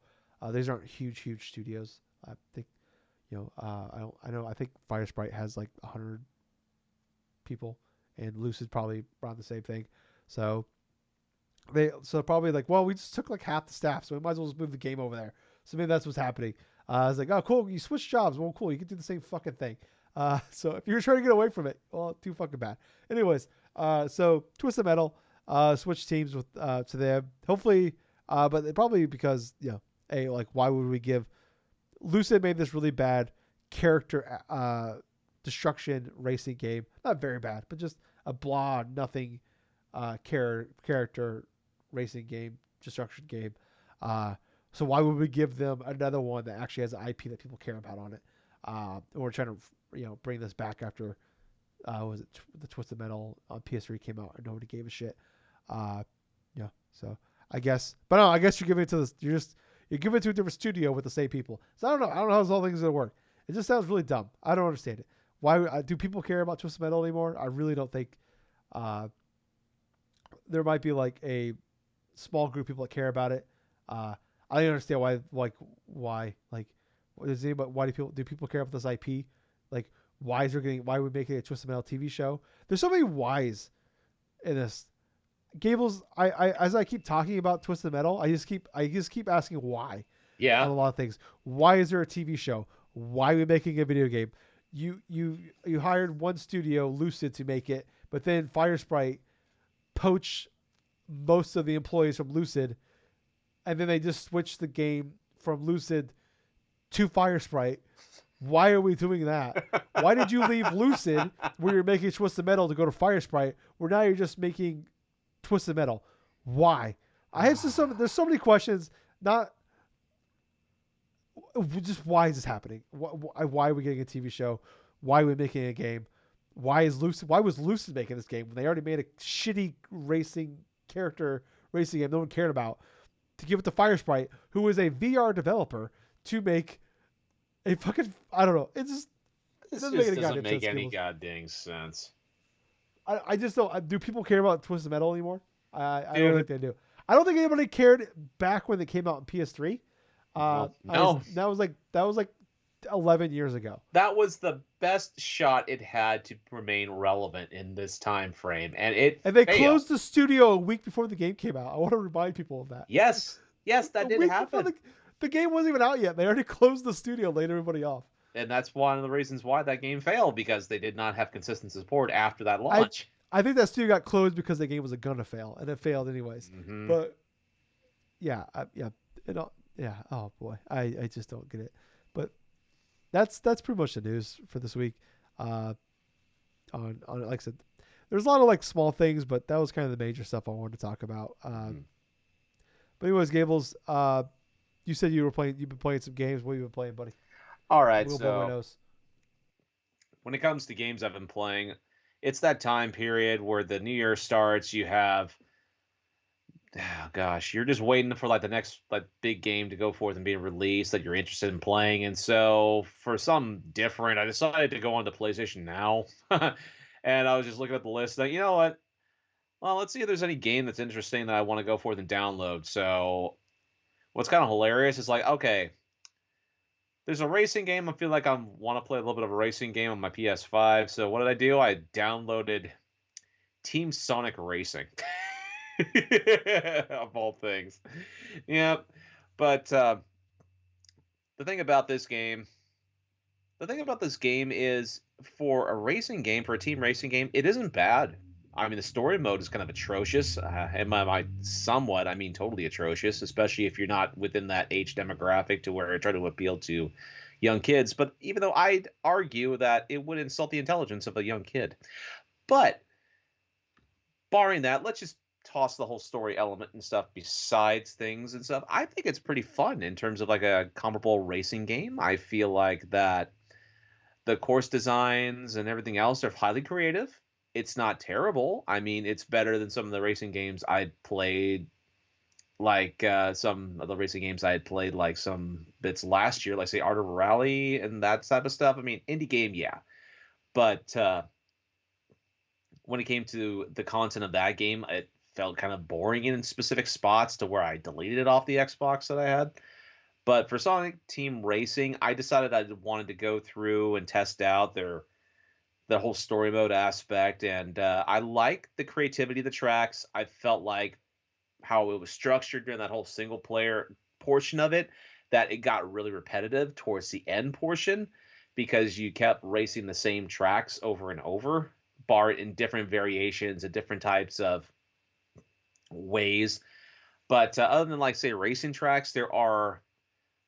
These aren't huge studios. I think I think Firesprite has like 100 people, and Lucid probably around the same thing. So probably like, well, we just took like half the staff, so we might as well just move the game over there. So maybe that's what's happening. I was like, oh, cool, you switch jobs. Well, cool, you can do the same fucking thing. So if you're trying to get away from it, well, too fucking bad. Anyways, so Twisted Metal switch teams with to them. Hopefully, but probably because, like, why would we give Lucid made this really bad character destruction racing game? Not very bad, but just a blah nothing character racing game, destruction game. So why would we give them another one that actually has an IP that people care about on it? We're trying to bring this back after was it the Twisted Metal on PS3 came out and nobody gave a shit. Yeah, so I guess, but no, I guess you're giving it to this. You're giving it to a different studio with the same people. So I don't know. I don't know how this whole thing is gonna work. It just sounds really dumb. I don't understand it. Why do people care about Twisted Metal anymore? I really don't think. There might be like a small group of people that care about it. I don't understand why. Like, why do people care about this IP? Like, why are we making a Twisted Metal TV show? There's so many whys in this. Gables, as I keep talking about Twisted Metal, I just keep asking why Yeah. on a lot of things. Why is there a TV show? Why are we making a video game? You hired one studio, Lucid, to make it, but then Firesprite poach most of the employees from Lucid, and then they just switch the game from Lucid to Firesprite. Why are we doing that? Why did you leave Lucid, where you're making Twisted Metal, to go to Firesprite, where now you're just making Twisted Metal? Why? There's so many questions. Not just why is this happening? Why are we getting a TV show? Why are we making a game? Why was Lucid making this game when they already made a shitty racing character racing game no one cared about, to give it to Firesprite, who is a VR developer, to make a fucking, I don't know. It This doesn't make just any doesn't goddamn make sense, any Gables. goddamn sense. I just don't. Do people care about Twisted Metal anymore? I don't think Dude, they do. I don't think anybody cared back when they came out in PS3. well, no. That was like 11 years ago. That was the best shot it had to remain relevant in this time frame, and it And they failed. closed the studio a week before the game came out. I want to remind people of that. Yes, yes, A that did week before happen. the game wasn't even out yet. They already closed the studio, laid everybody off. And that's one of the reasons why that game failed, because they did not have consistent support after that I launch. I think that studio got closed because the game was gonna fail, and it failed anyways. Hmm. But yeah, yeah, yeah. Oh boy, I just don't get it. But that's pretty much the news for this week. Uh, on like I said, there's a lot of like small things, but that was kind of the major stuff I wanted to talk about. But anyways, Gables, you said you've been playing some games. What have you been playing, buddy? All I'm right, gonna blow my so nose. when it comes to games I've been playing, it's that time period where the new year starts. You have, oh gosh, you're just waiting for like the next like big game to go forth and be released that you're interested in playing. And so for some different, I decided to go on to PlayStation Now, and I was just looking at the list. That, you know what? Well, let's see if there's any game that's interesting that I want to go forth and download. So what's kind of hilarious is like, okay, there's a racing game. I feel like I want to play a little bit of a racing game on my PS5. So what did I do? I downloaded Team Sonic Racing. Of all things. Yep. But the thing about this game, the thing about this game is, for a racing game, for a team racing game, it isn't bad. I mean, the story mode is kind of atrocious, and my somewhat, I mean, totally atrocious, especially if you're not within that age demographic to where I try to appeal to young kids. But even though I'd argue that it would insult the intelligence of a young kid, but barring that, let's just toss the whole story element and stuff besides things and stuff. I think it's pretty fun in terms of like a comparable racing game. I feel like that the course designs and everything else are highly creative. It's not terrible. I mean, it's better than some of the racing games I'd played, like some of the racing games I had played, like some bits last year, like say Art of Rally and that type of stuff. I mean, indie game, yeah. But when it came to the content of that game, it felt kind of boring in specific spots to where I deleted it off the Xbox that I had. But for Sonic Team Racing, I decided I wanted to go through and test out the whole story mode aspect, and I like the creativity of the tracks. I felt like how it was structured during that whole single player portion of it, that it got really repetitive towards the end portion because you kept racing the same tracks over and over, bar in different variations and different types of ways. But other than like say racing tracks, there are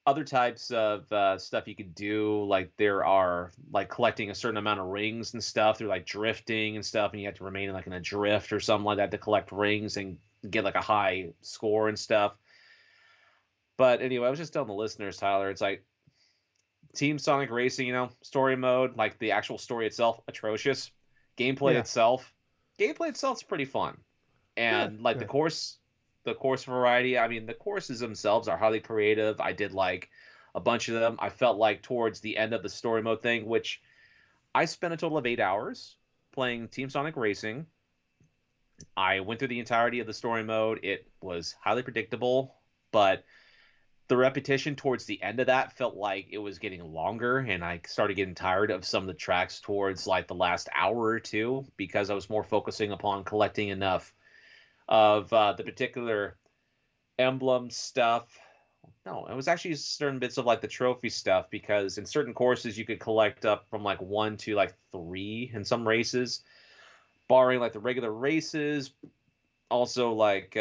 other types of stuff you could do. Like there are like collecting a certain amount of rings and stuff through like drifting and stuff, and you have to remain like in a drift or something like that to collect rings and get like a high score and stuff. But anyway, I was just telling the listeners, Tyler, it's like Team Sonic Racing, story mode, like the actual story itself, atrocious. Gameplay Yeah, itself, gameplay itself's pretty fun, good, and like good. the course variety. I mean, the courses themselves are highly creative. I did like a bunch of them. I felt like towards the end of the story mode thing, which I spent a total of 8 hours playing Team Sonic Racing. I went through the entirety of the story mode. It was highly predictable, but the repetition towards the end of that felt like it was getting longer, and I started getting tired of some of the tracks towards like the last hour or two because I was more focusing upon collecting enough of the particular emblem stuff. No, it was actually certain bits of like the trophy stuff, because in certain courses you could collect up from like 1 to like 3 in some races, barring like the regular races. Also like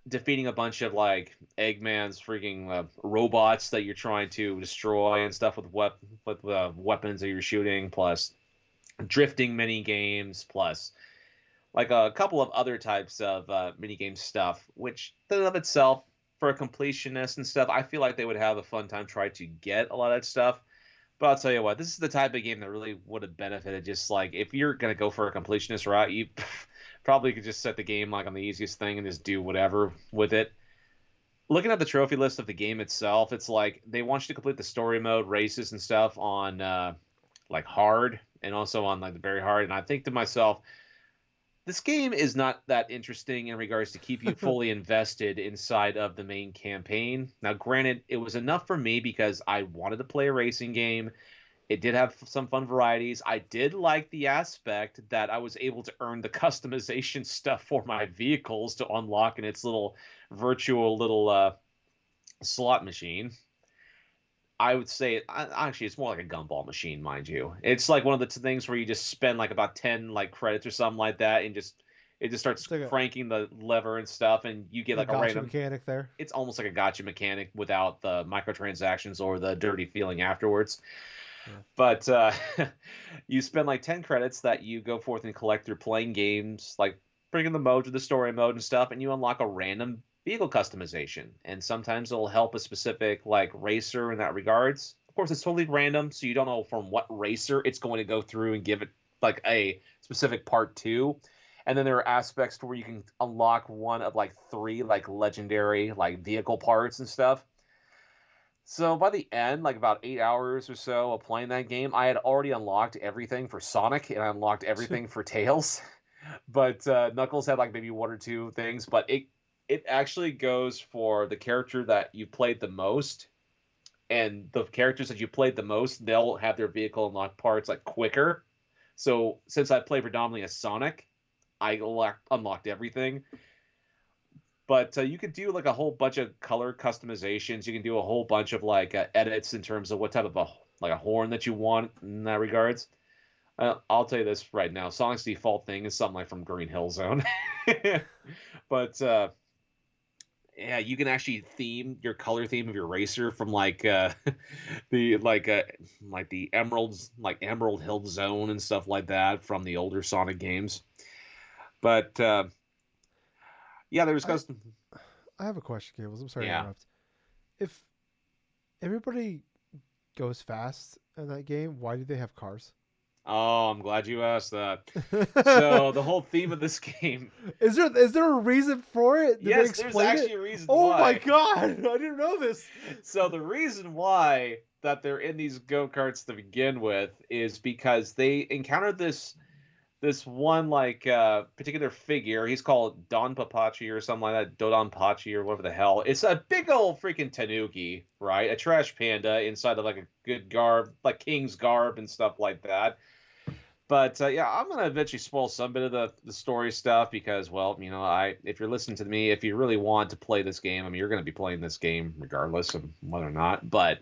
defeating a bunch of like Eggman's freaking robots that you're trying to destroy and stuff with weapons that you're shooting, plus drifting mini games, plus like a couple of other types of mini game stuff, which in and of itself, for a completionist and stuff, I feel like they would have a fun time trying to get a lot of that stuff. But I'll tell you what, this is the type of game that really would have benefited. Just like if you're gonna go for a completionist route, you probably could just set the game like on the easiest thing and just do whatever with it. Looking at the trophy list of the game itself, it's like they want you to complete the story mode races and stuff on like hard and also on like the very hard. And I think to myself, this game is not that interesting in regards to keep you fully invested inside of the main campaign. Now, granted, it was enough for me because I wanted to play a racing game. It did have some fun varieties. I did like the aspect that I was able to earn the customization stuff for my vehicles to unlock in its little virtual little slot machine. I would say actually it's more like a gumball machine, mind you. It's like one of the things where you just spend like about 10 like credits or something like that, and just it just starts It's like cranking the lever and stuff, and you get a like a gotcha random. mechanic there. It's almost like a gotcha mechanic without the microtransactions or the dirty feeling afterwards. Yeah. But you spend like 10 credits that you go forth and collect through playing games, like bringing the mode to the story mode and stuff, and you unlock a random vehicle customization. And sometimes it'll help a specific like racer in that regards. Of course, it's totally random, so you don't know from what racer it's going to go through and give it like a specific part to. And then there are aspects to where you can unlock one of like 3 like legendary like vehicle parts and stuff. So by the end, like about 8 hours or so of playing that game, I had already unlocked everything for Sonic and I unlocked everything for Tails. But Knuckles had like maybe 1 or 2 things. But it actually goes for the character that you played the most, and the characters that you played the most, they'll have their vehicle unlock parts like quicker. So since I play predominantly as Sonic, I unlocked everything. But you could do like a whole bunch of color customizations. You can do a whole bunch of like edits in terms of what type of a horn that you want in that regards. I'll tell you this right now: Sonic's default thing is something like from Green Hill Zone. But yeah, you can actually theme your color theme of your racer from like the like the emeralds, like Emerald Hill Zone and stuff like that from the older Sonic games. But yeah, there's I custom. I have a question, Gables. I'm sorry to Yeah. interrupt. If everybody goes fast in that game, why do they have cars? Oh, I'm glad you asked that. So the whole theme of this game, Is there a reason for it? Did they yes, there's explain actually it? a reason Oh my why. god, I didn't know this. So the reason why that they're in these go-karts to begin with is because they encountered this one like particular figure. He's called Don Papachi or something like that, Dodon Pachi or whatever the hell. It's a big old freaking tanuki, right? A trash panda inside of like a good garb, like king's garb and stuff like that. But yeah, I'm gonna eventually spoil some bit of the story stuff because, well, you know, if you're listening to me, if you really want to play this game, I mean, you're gonna be playing this game regardless of whether or not. But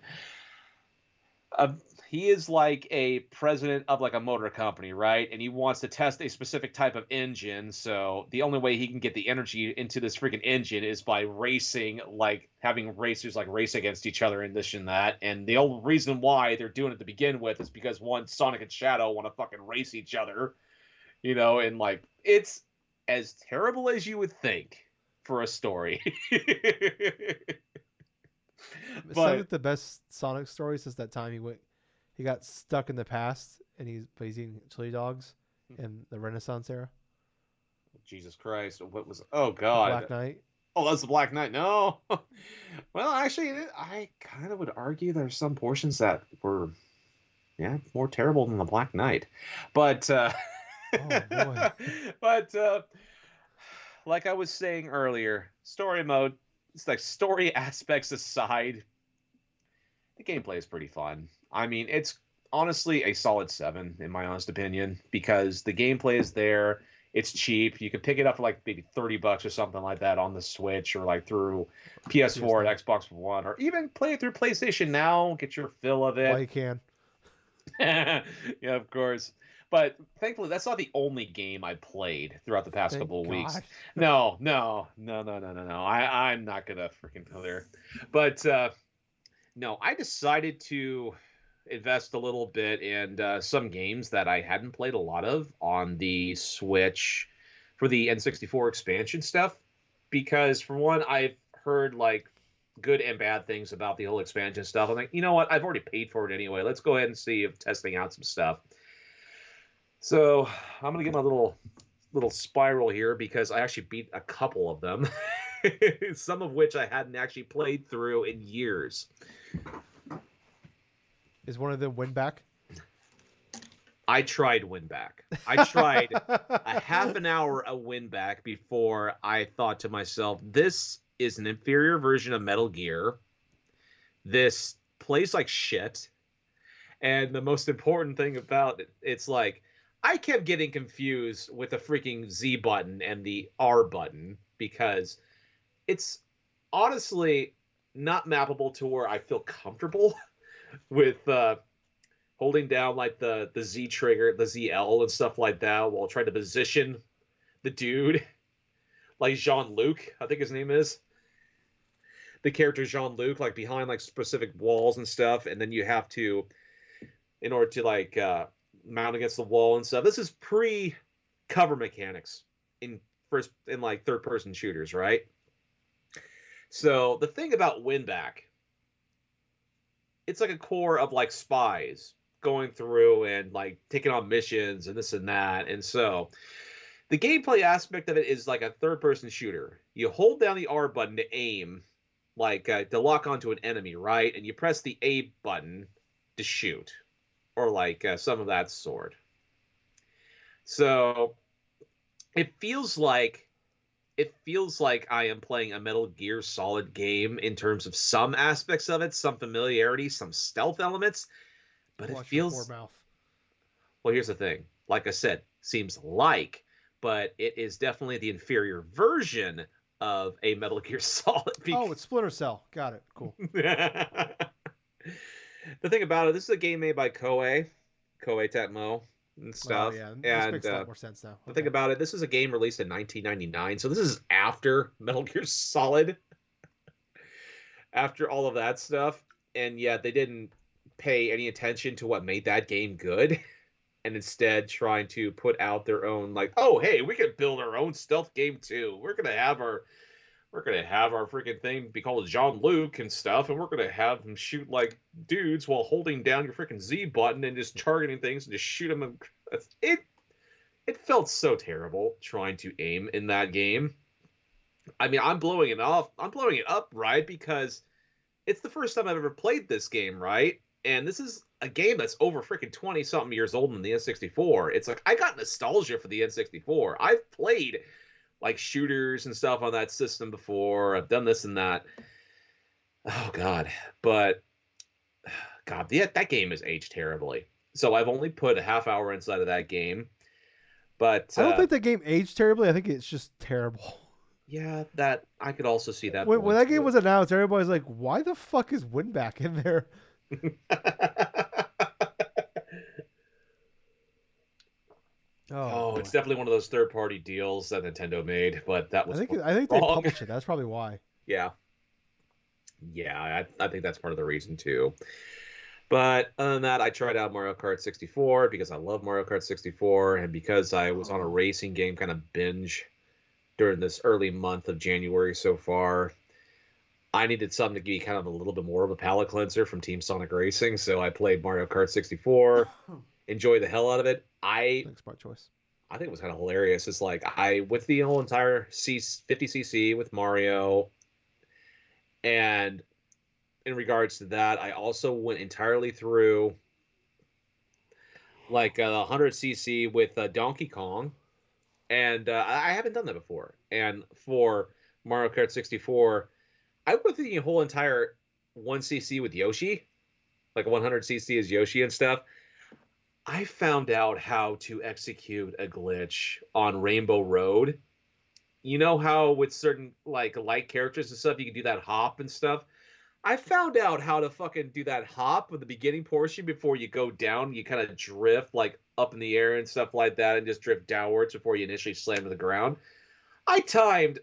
uh, he is like a president of like a motor company, right? And he wants to test a specific type of engine. So the only way he can get the energy into this freaking engine is by racing, like having racers like race against each other and this and that. And the only reason why they're doing it to begin with is because one, Sonic and Shadow want to fucking race each other, you know, and like it's as terrible as you would think for a story. It sounds But like the best Sonic story since that time he got stuck in the past and he's eating chili dogs in the Renaissance era, Jesus Christ, what was? Oh the God. Black Knight. Oh, that's the Black Knight. No. Well, actually, I kind of would argue there's some portions that were, yeah, more terrible than the Black Knight. But, Oh boy. but, like I was saying earlier, story mode, it's like story aspects aside, the gameplay is pretty fun. I mean, it's honestly a solid 7 in my honest opinion because the gameplay is there. It's cheap. You can pick it up for like maybe $30 or something like that on the Switch or like through PS4 PS and Xbox One, or even play it through PlayStation Now. Get your fill of Why it. you can. Yeah, of course. But thankfully, that's not the only game I played throughout the past Thank couple of weeks. God. No, no, no, no, no, no, no. I'm not gonna freaking go there. But no, I decided to invest a little bit in some games that I hadn't played a lot of on the Switch for the N64 expansion stuff. Because, for one, I've heard like good and bad things about the whole expansion stuff. I'm like, you know what? I've already paid for it anyway. Let's go ahead and see if testing out some stuff. So I'm gonna get my little spiral here because I actually beat a couple of them, some of which I hadn't actually played through in years. Is one of them Winback? I tried Winback. I tried a half an hour of Winback before I thought to myself, this is an inferior version of Metal Gear. This plays like shit. And the most important thing about it, it's like, I kept getting confused with the freaking Z button and the R button because it's honestly not mappable to where I feel comfortable with holding down like the Z trigger, the ZL and stuff like that while trying to position the dude like Jean-Luc, I think his name is. The character Jean-Luc, like behind like specific walls and stuff, and then you have to, in order to like mount against the wall and stuff. This is pre-cover mechanics in like third-person shooters, right? So the thing about Winback, it's like a core of like spies going through and like taking on missions and this and that. And so the gameplay aspect of it is like a third-person shooter. You hold down the R button to aim, like to lock onto an enemy, right? And you press the A button to shoot, or like some of that sort. So it feels like I am playing a Metal Gear Solid game in terms of some aspects of it, some familiarity, some stealth elements, but it Watch your feels. poor mouth. Well, here's the thing. Like I said, seems like, but it is definitely the inferior version of a Metal Gear Solid. Oh, it's Splinter Cell. Got it. Cool. The thing about it, this is a game made by Koei Tecmo and stuff. Oh, yeah. This And makes a lot more sense now. the thing about it, this is a game released in 1999, so this is after Metal Gear Solid, after all of that stuff. And yet they didn't pay any attention to what made that game good, and instead trying to put out their own, like, oh, hey, we can build our own stealth game too. We're gonna have our freaking thing be called Jean-Luc and stuff, and we're gonna have them shoot like dudes while holding down your freaking Z button and just targeting things and just shoot them. It felt so terrible trying to aim in that game. I mean, I'm blowing it up, right? Because it's the first time I've ever played this game, right? And this is a game that's over freaking 20-something years old in the N64. It's like, I got nostalgia for the N64. I've played like shooters and stuff on that system before. I've done this and that. Oh, God. But, God, that game has aged terribly. So I've only put a half hour inside of that game. But I don't think the game aged terribly. I think it's just terrible. Yeah, that I could also see that. When that game was announced, everybody's like, "Why the fuck is Winback in there?" It's definitely one of those third-party deals that Nintendo made, but that was. I think they published it. That's probably why. Yeah. I think that's part of the reason too. But other than that, I tried out Mario Kart 64 because I love Mario Kart 64, and because I was on a racing game kind of binge during this early month of January so far. I needed something to be kind of a little bit more of a palate cleanser from Team Sonic Racing, so I played Mario Kart 64, enjoyed the hell out of it. Smart choice. I think it was kind of hilarious. It's like I went the whole entire 50cc with Mario, and in regards to that, I also went entirely through like 100cc with Donkey Kong, and I haven't done that before. And for Mario Kart 64, I went through the whole entire 1cc with Yoshi, like 100cc is Yoshi and stuff. I found out how to execute a glitch on Rainbow Road. You know how with certain like light characters and stuff, you can do that hop and stuff? I found out how to fucking do that hop with the beginning portion before you go down. You kind of drift like up in the air and stuff like that and just drift downwards before you initially slam to the ground. I timed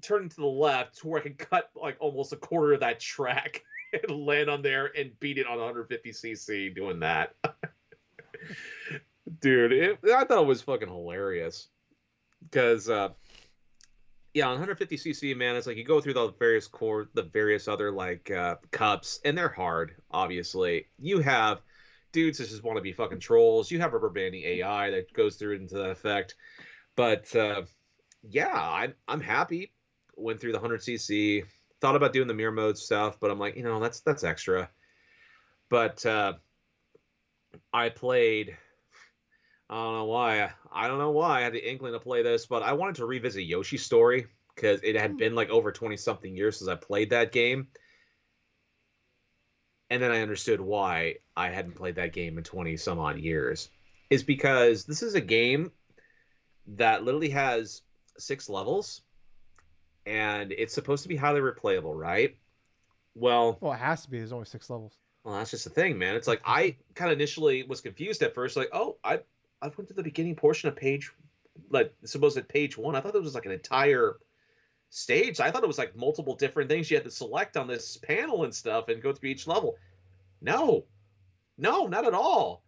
turning to the left to where I could cut like almost a quarter of that track and land on there and beat it on 150cc doing that. Dude, I thought it was fucking hilarious. Because, on 150cc, man, it's like you go through the various other like cups, and they're hard. Obviously, you have dudes that just want to be fucking trolls. You have rubber banding AI that goes through into that effect. But yeah, I'm happy. Went through the 100cc. Thought about doing the mirror mode stuff, but I'm like, that's extra. But I played. I don't know why. I don't know why I had the inkling to play this, but I wanted to revisit Yoshi's Story because it had been like over 20 something years since I played that game. And then I understood why I hadn't played that game in 20 some odd years. Is because this is a game that literally has 6 levels and it's supposed to be highly replayable, right? Well, Well, it has to be. There's only 6 levels. well, that's just the thing, man. It's like I kind of initially was confused at first, like, oh, I went to the beginning portion of page, like supposed page one. I thought it was like an entire stage. I thought it was like multiple different things you had to select on this panel and stuff and go through each level. No, no, not at all.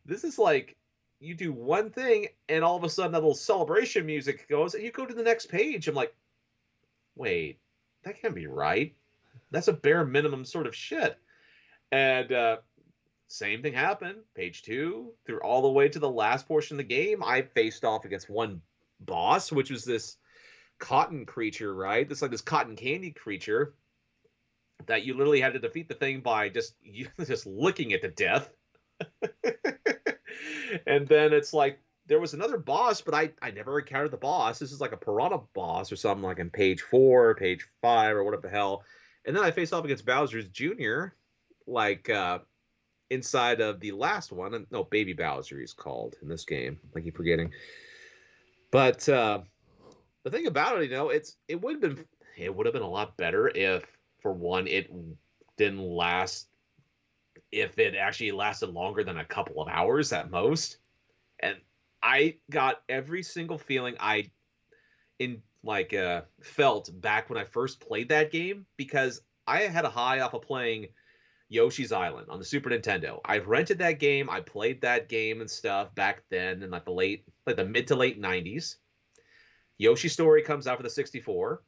This is like you do one thing and all of a sudden that little celebration music goes and you go to the next page. I'm like, wait, that can't be right. That's a bare minimum sort of shit. And same thing happened. Page two, through all the way to the last portion of the game, I faced off against one boss, which was this cotton creature, right? This cotton candy creature that you literally had to defeat the thing by just licking it to death. And then it's like there was another boss, but I never encountered the boss. This is like a piranha boss or something like in page 4, page 5, or whatever the hell. And then I faced off against Bowser's Jr., like inside of the last one. And no, Baby Bowser he's called in this game. I keep forgetting. But the thing about it, it would have been a lot better if, for one, it didn't last. If it actually lasted longer than a couple of hours at most. And I got every single feeling I felt back when I first played that game, because I had a high off of playing Yoshi's Island on the Super Nintendo. I rented that game, I played that game and stuff back then in the mid to late 90s. Yoshi Story comes out for the 64.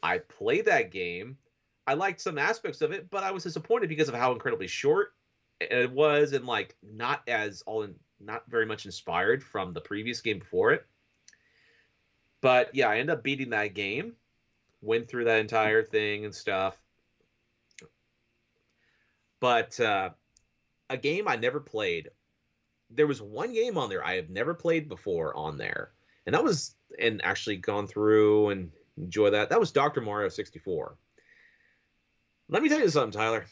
I played that game. I liked some aspects of it, but I was disappointed because of how incredibly short it was and like not very much inspired from the previous game before it. But yeah, I ended up beating that game, went through that entire thing and stuff. But a game I never played. There was one game on there I have never played before on there, and actually gone through and enjoy that. That was Dr. Mario 64. Let me tell you something, Tyler.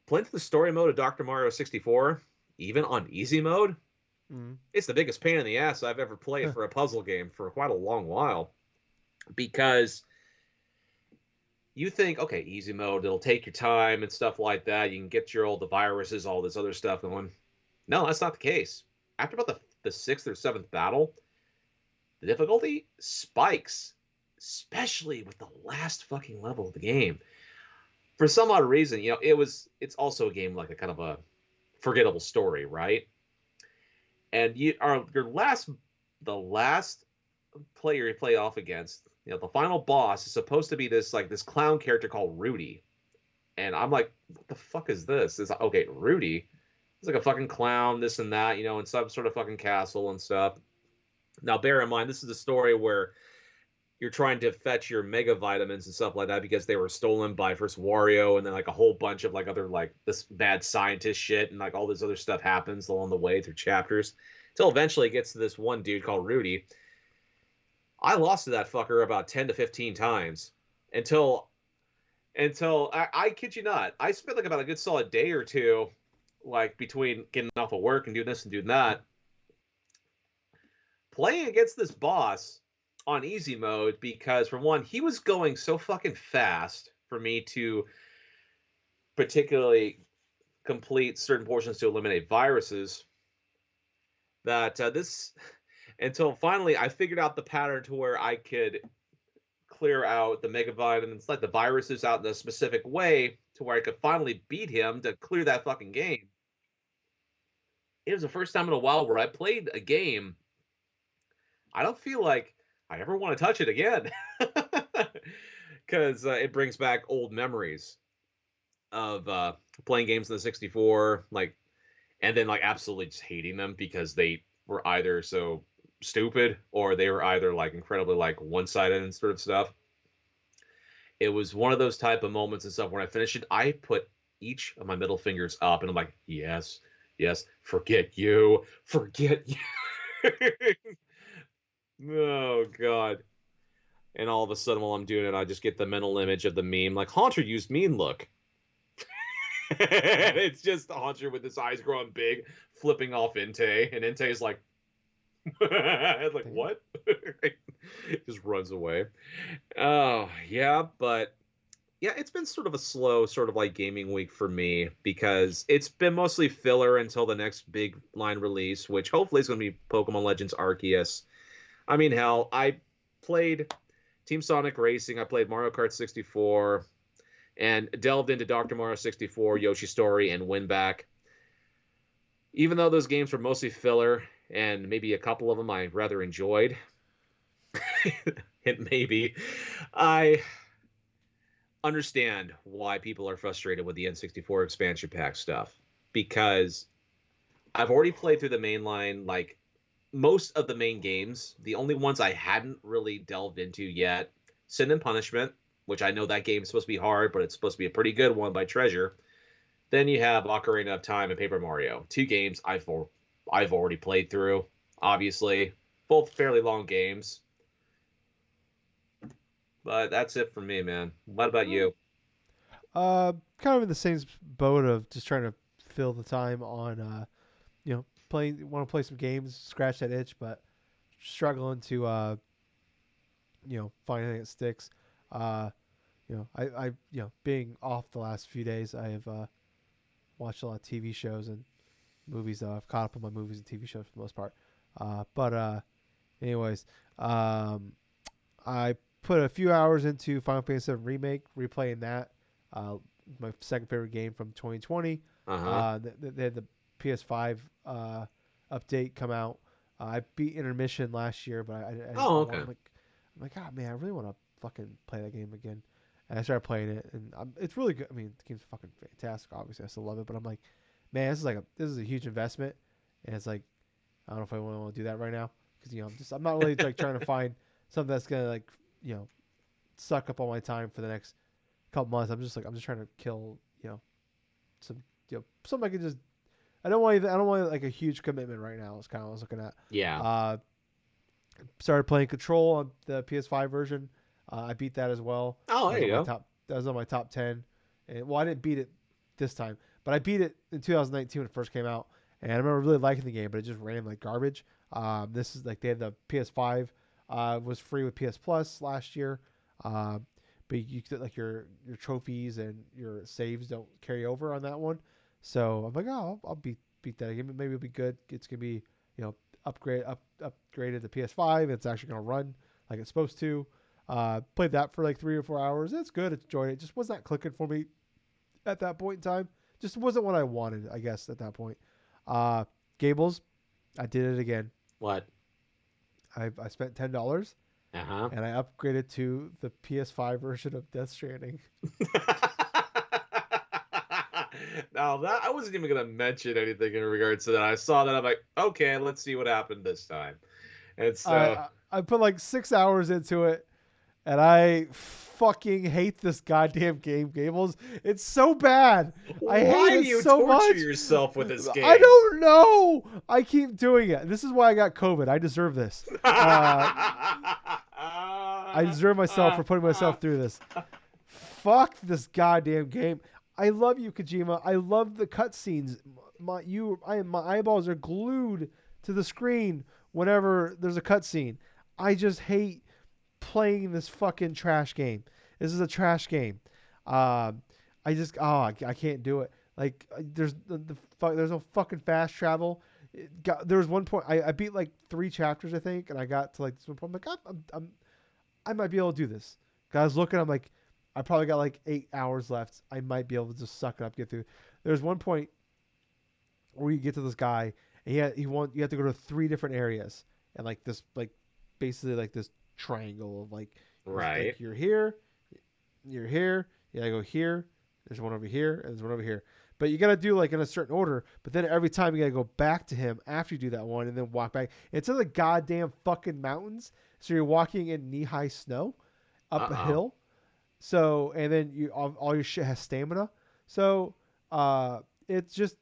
Playing through the story mode of Dr. Mario 64, even on easy mode, it's the biggest pain in the ass I've ever played for a puzzle game for quite a long while. Because you think, okay, easy mode, it'll take your time and stuff like that. You can get the viruses, all this other stuff going. No, that's not the case. After about the 6th or 7th battle, the difficulty spikes, especially with the last fucking level of the game. For some odd reason, it's also a game like a kind of a forgettable story, right? And the last player you play off against, the final boss is supposed to be this clown character called Rudy. And I'm like, what the fuck is this? It's like, okay, Rudy. It's like a fucking clown, this and that, in some sort of fucking castle and stuff. Now, bear in mind, this is a story where you're trying to fetch your mega vitamins and stuff like that because they were stolen by first Wario, and then like a whole bunch of like other like this bad scientist shit, and like all this other stuff happens along the way through chapters until eventually it gets to this one dude called Rudy. I lost to that fucker about 10 to 15 times until I kid you not, I spent like about a good solid day or two, like between getting off of work and doing this and doing that, playing against this boss on easy mode, because for one, he was going so fucking fast for me to particularly complete certain portions to eliminate viruses, that until finally I figured out the pattern to where I could clear out the mega vitamins, like the viruses, out in a specific way to where I could finally beat him to clear that fucking game. It was the first time in a while where I played a game I don't feel like I ever want to touch it again, because it brings back old memories of playing games in the 64, and then absolutely just hating them because they were either so stupid or they were either like incredibly like one-sided and sort of stuff. It was one of those type of moments and stuff. When I finished it, I put each of my middle fingers up and I'm like, yes, yes, forget you. Oh god. And all of a sudden while I'm doing it, I just get the mental image of the meme like Haunter used mean look. And Oh, it's just Haunter with his eyes growing big, flipping off Entei, and Entei's like like damn. what? Just runs away. Oh yeah, but yeah, it's been sort of a slow sort of like gaming week for me because it's been mostly filler until the next big line release, which hopefully is going to be Pokemon Legends Arceus. I mean, hell, I played Team Sonic Racing, I played Mario Kart 64, and delved into Dr. Mario 64, Yoshi Story, and Winback. Even though those games were mostly filler, and maybe a couple of them I rather enjoyed, it maybe, I understand why people are frustrated with the N64 expansion pack stuff because I've already played through the main line, like most of the main games. The only ones I hadn't really delved into yet, Sin and Punishment, which I know that game is supposed to be hard, but it's supposed to be a pretty good one by Treasure. Then you have Ocarina of Time and Paper Mario, two games I've already played through. Obviously, both fairly long games, but that's it for me, man. What about All right. you? Kind of in the same boat of just trying to fill the time on, playing. Want to play some games, scratch that itch, but struggling to, find anything that sticks. Uh, being off the last few days, I have watched a lot of TV shows and movies. I've caught up on my movies and TV shows for the most part. But anyways, um, I put a few hours into Final Fantasy VII Remake, replaying that. Uh, my second favorite game from 2020. Uh huh. They had the PS5 update come out. I beat Intermission last year, but Oh, I want. okay. I'm like, oh man, I really want to fucking play that game again. And I started playing it, and it's really good. I mean, the game's fucking fantastic. Obviously, I still love it, but I'm like, man, this is a huge investment, and it's like, I don't know if I want to do that right now because I'm not really like trying to find something that's gonna like you know suck up all my time for the next couple months. I'm just trying to kill some something I can just. I don't want like a huge commitment right now. It's kind of what I was looking at. Yeah. Uh, Started playing Control on the PS5 version. I beat that as well. Oh, there you go. That was on my top 10. And well, I didn't beat it this time, but I beat it in 2019 when it first came out, and I remember really liking the game, but it just ran like garbage. This is like they had the PS5 was free with PS Plus last year, but you could like your trophies and your saves don't carry over on that one. So I'm like, oh, I'll beat that game. Maybe it'll be good. It's gonna be upgraded to PS5. It's actually gonna run like it's supposed to. Played that for like 3 or 4 hours. It's good. It's enjoyed it. Just was not clicking for me at that point in time. Just wasn't what I wanted, I guess, at that point. Uh, Gables, I did it again. What? I spent $10 Uh huh. and I upgraded to the PS5 version of Death Stranding. Now that I wasn't even gonna mention anything in regards to that. I saw that I'm like, okay, let's see what happened this time. And so, I put like 6 hours into it, and I fucking hate this goddamn game, Gables. It's so bad. I why hate do it you so torture much. yourself with this I game? don't know. I keep doing it. This is why I got COVID. I deserve this. I deserve myself for putting myself through this. Fuck this goddamn game. I love you, Kojima. I love the cutscenes. My eyeballs are glued to the screen whenever there's a cutscene. I just hate playing this fucking trash game. This is a trash game. Um, I can't do it. Like there's no fucking fast travel. There was one point I beat like 3 chapters I think, and I got to like this one point. I'm like I might be able to do this. 'Cause I was looking, I'm like, I probably got like 8 hours left. I might be able to just suck it up, get through. There's one point where you get to this guy, and you have to go to 3 different areas, and like this, like basically like this triangle of like, Right. you're here, you gotta go here, There's one over here, and there's one over here. But you got to do like in a certain order. But then every time you got to go back to him after you do that one, and then walk back. It's in the goddamn fucking mountains. So you're walking in knee-high snow up a Uh-oh. hill. So and then all your shit has stamina. So uh, it's just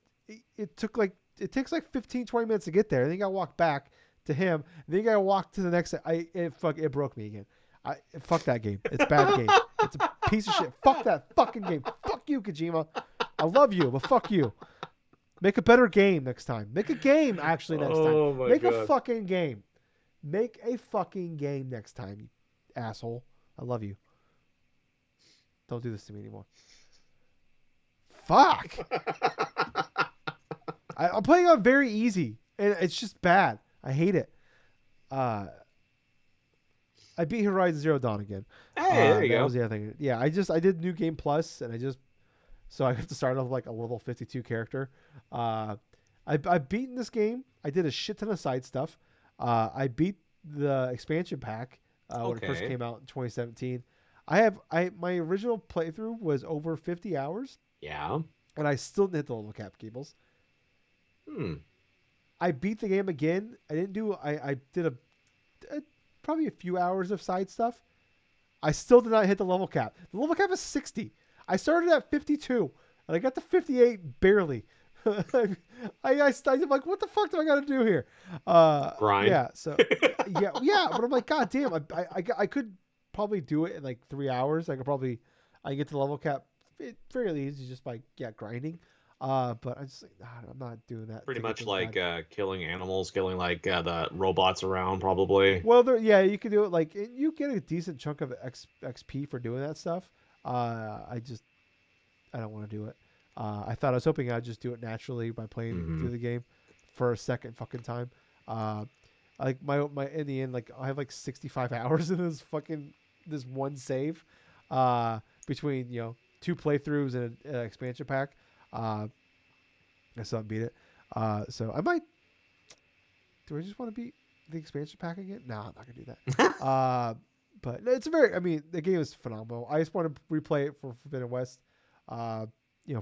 it took like it takes like 15, 20 minutes to get there. And then you got to walk back to him. And then you got to walk to the next. It broke me again. Fuck that game. It's a bad game. It's a piece of shit. Fuck that fucking game. Fuck you, Kojima. I love you, but fuck you. Make a better game next time. Make a game actually next time. Oh my Make God. a fucking game. Make a fucking game next time, you asshole. I love you. Don't do this to me anymore. Fuck. I'm playing on very easy, and it's just bad. I hate it. I beat Horizon Zero Dawn again. Hey, there you that go. was the other thing. Yeah, I did New Game Plus, and so I have to start off like a level 52 character. I've beaten this game. I did a shit ton of side stuff. I beat the expansion pack when it first Okay. came out in 2017. My original playthrough was over 50 hours, Yeah. and I still didn't hit the level cap, Gables. Hmm. I beat the game again. I did probably a few hours of side stuff. I still did not hit the level cap. The level cap is 60. I started at 52, and I got to 58 barely. I'm like, what the fuck do I got to do here? Grind. Yeah. So, yeah. But I'm like, god damn, I could probably do it in like 3 hours. I can get to the level cap fairly easy just by grinding. But I'm just like, I'm not doing that. Pretty to get much this like bad. killing animals, killing like the robots around, probably. Well, you can do it like you get a decent chunk of XP for doing that stuff. I don't want to do it. I was hoping I'd just do it naturally by playing Hmm. through the game for a second fucking time. Uh, like my in the end, like I have like 65 hours in this one save, between two playthroughs and an expansion pack. I still haven't beat it. So I might. Do I just want to beat the expansion pack again? No, I'm not gonna do that. But it's I mean, the game is phenomenal. I just want to replay it for Forbidden West. Uh,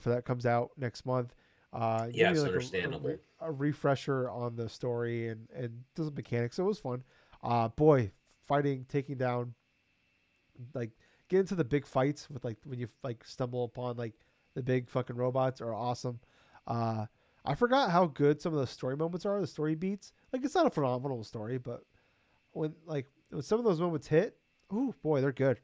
for that comes out next month. Give me Yes, like understandable. a refresher on the story and the mechanics. So it was fun. Boy, taking down, like get into the big fights with like when you like stumble upon like the big fucking robots are awesome. Uh, I forgot how good some of the story moments are. The story beats. Like it's not a phenomenal story, but when some of those moments hit, ooh boy, they're good.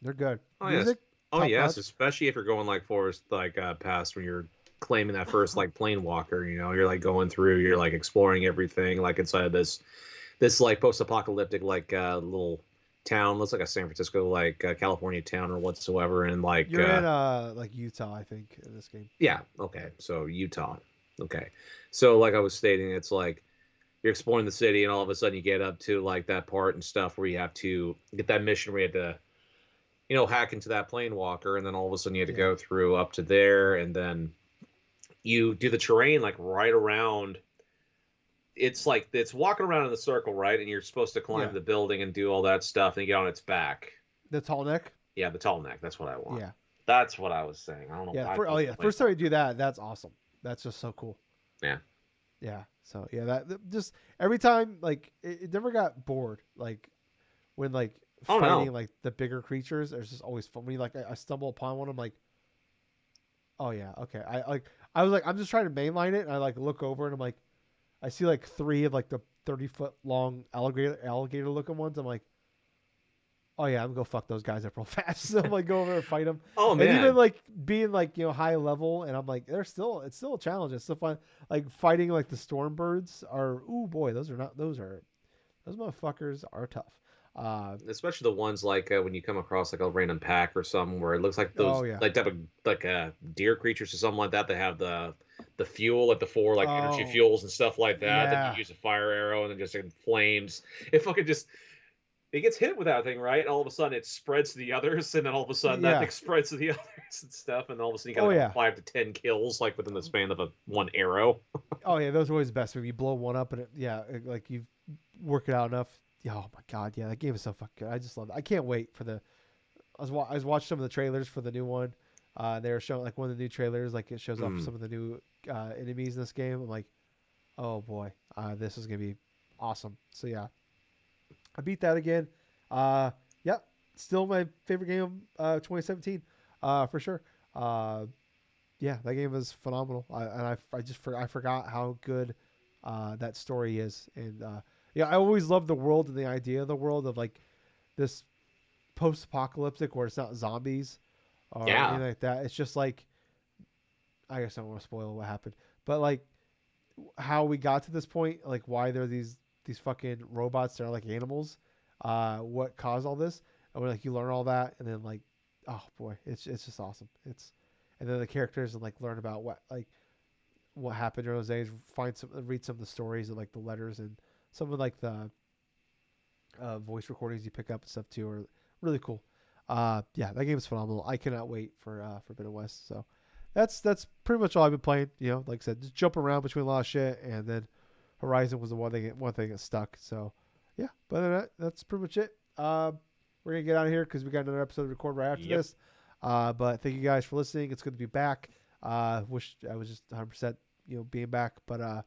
They're good. Oh yes. Music, Oh top yes, notch. especially if you're going like forest like past when you're claiming that first like plane walker, you're like going through, you're like exploring everything like inside of this like post-apocalyptic like little town, looks like a San Francisco like California town or whatsoever, and like You're in like Utah, I think, in this game. yeah, okay. So Utah. Okay. So like I was stating, it's like you're exploring the city and all of a sudden you get up to like that part and stuff where you have to get that mission where you have to hack into that plane walker, and then all of a sudden you have to Yeah, go through up to there, and then you do the terrain like right around. It's like it's walking around in the circle, right? And you're supposed to climb yeah. the building and do all that stuff, and you get on its back. The tall neck. Yeah, the tall neck. That's what I want. Yeah, That's what I was saying. I don't know yeah. why I Oh called it yeah. the plane First time you walker. do that, that's awesome. That's just so cool. Yeah. Yeah. So yeah, just every time like it never got bored. Like when like Oh no. fighting like the bigger creatures, there's just always fun. When you, like I stumble upon one, I'm like, oh yeah, okay. I was like I'm just trying to mainline it, and I like look over and I'm like I see like three of like the 30-foot long alligator looking ones. I'm like, oh yeah, I'm gonna go fuck those guys up real fast. So I'm like go over and fight them, Oh and even man. like being like high level, and I'm like it's still a challenge. It's still fun. Like fighting like the storm birds are. Ooh boy, those motherfuckers are tough. Especially the ones like when you come across like a random pack or something where it looks like Oh those yeah. like type of like deer creatures or something like that. They have the fuel like the four like energy Oh fuels and stuff like that. Then you yeah. use a fire arrow and then just in flames. It fucking just it gets hit with that thing, right? And all of a sudden it spreads to the others, and then all of a sudden that Yeah. thing spreads to the others and stuff, and all of a sudden you got Oh like yeah. 5 to 10 kills like within the span of one arrow. Oh yeah. Those are always the best when you blow one up and like you work it out enough. Yeah, oh my god, yeah, that game is so fucking good. I just love it. I can't wait for the. I was watching some of the trailers for the new one. They were showing like one of the new trailers, like it shows off Mm. some of the new enemies in this game. I'm like, oh boy, this is gonna be awesome. So yeah, I beat that again. Uh, yep, still my favorite game of 2017, for sure. Uh, yeah, that game was phenomenal. I forgot how good that story is, and yeah, I always loved the world and the idea of the world of like this post-apocalyptic where it's not zombies or Yeah. anything like that. It's just like I guess I don't want to spoil what happened, but like how we got to this point, like why there are these fucking robots that are like animals, what caused all this, and when like you learn all that, and then like, oh boy, it's just awesome. It's and then the characters and like learn about what happened during those days, read some of the stories and like the letters and some of like the voice recordings you pick up and stuff too are really cool. Yeah, that game is phenomenal. I cannot wait for Forbidden West. So that's pretty much all I've been playing. You know, like I said, just jump around between a lot of shit, and then Horizon was the one thing that stuck. So yeah, but that's pretty much it. We're gonna get out of here because we got another episode to record right after Yep. this. But thank you guys for listening. It's good to be back. Wish I was just 100% being back, but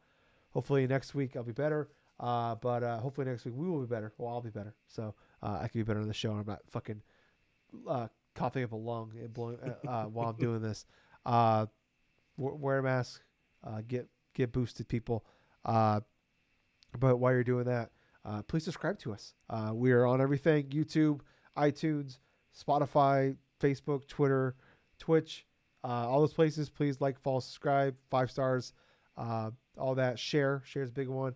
hopefully next week I'll be better. But hopefully next week we will be better. Well, I'll be better. So I can be better on the show. And I'm not fucking coughing up a lung and blowing while I'm doing this. Uh, wear a mask. Get boosted, people. Uh, but while you're doing that, please subscribe to us. We are on everything: YouTube, iTunes, Spotify, Facebook, Twitter, Twitch, all those places. Please like, follow, subscribe, 5 stars, all that. Share is a big one.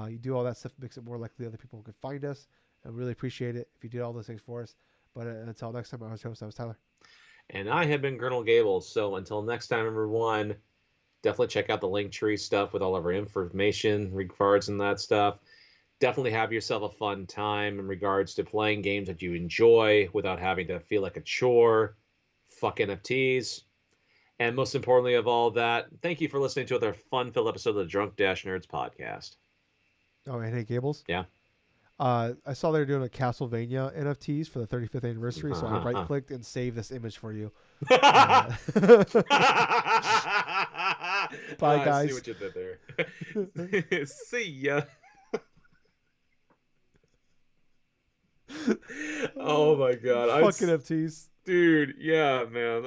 You do all that stuff, makes it more likely other people can find us. I really appreciate it if you did all those things for us. But until next time, I was your host. I was Tyler. And I have been Colonel Gables. So until next time, everyone, definitely check out the Linktree stuff with all of our information, regards and that stuff. Definitely have yourself a fun time in regards to playing games that you enjoy without having to feel like a chore. Fuck NFTs. And most importantly of all that, thank you for listening to another fun-filled episode of the Drunk-Nerds podcast. Oh, and hey, Gables. Yeah. I saw they were doing a Castlevania NFTs for the 35th anniversary, so I right-clicked and saved this image for you. Bye, guys. I see what you did there. See ya. Oh my god. Fucking NFTs. Dude, yeah, man.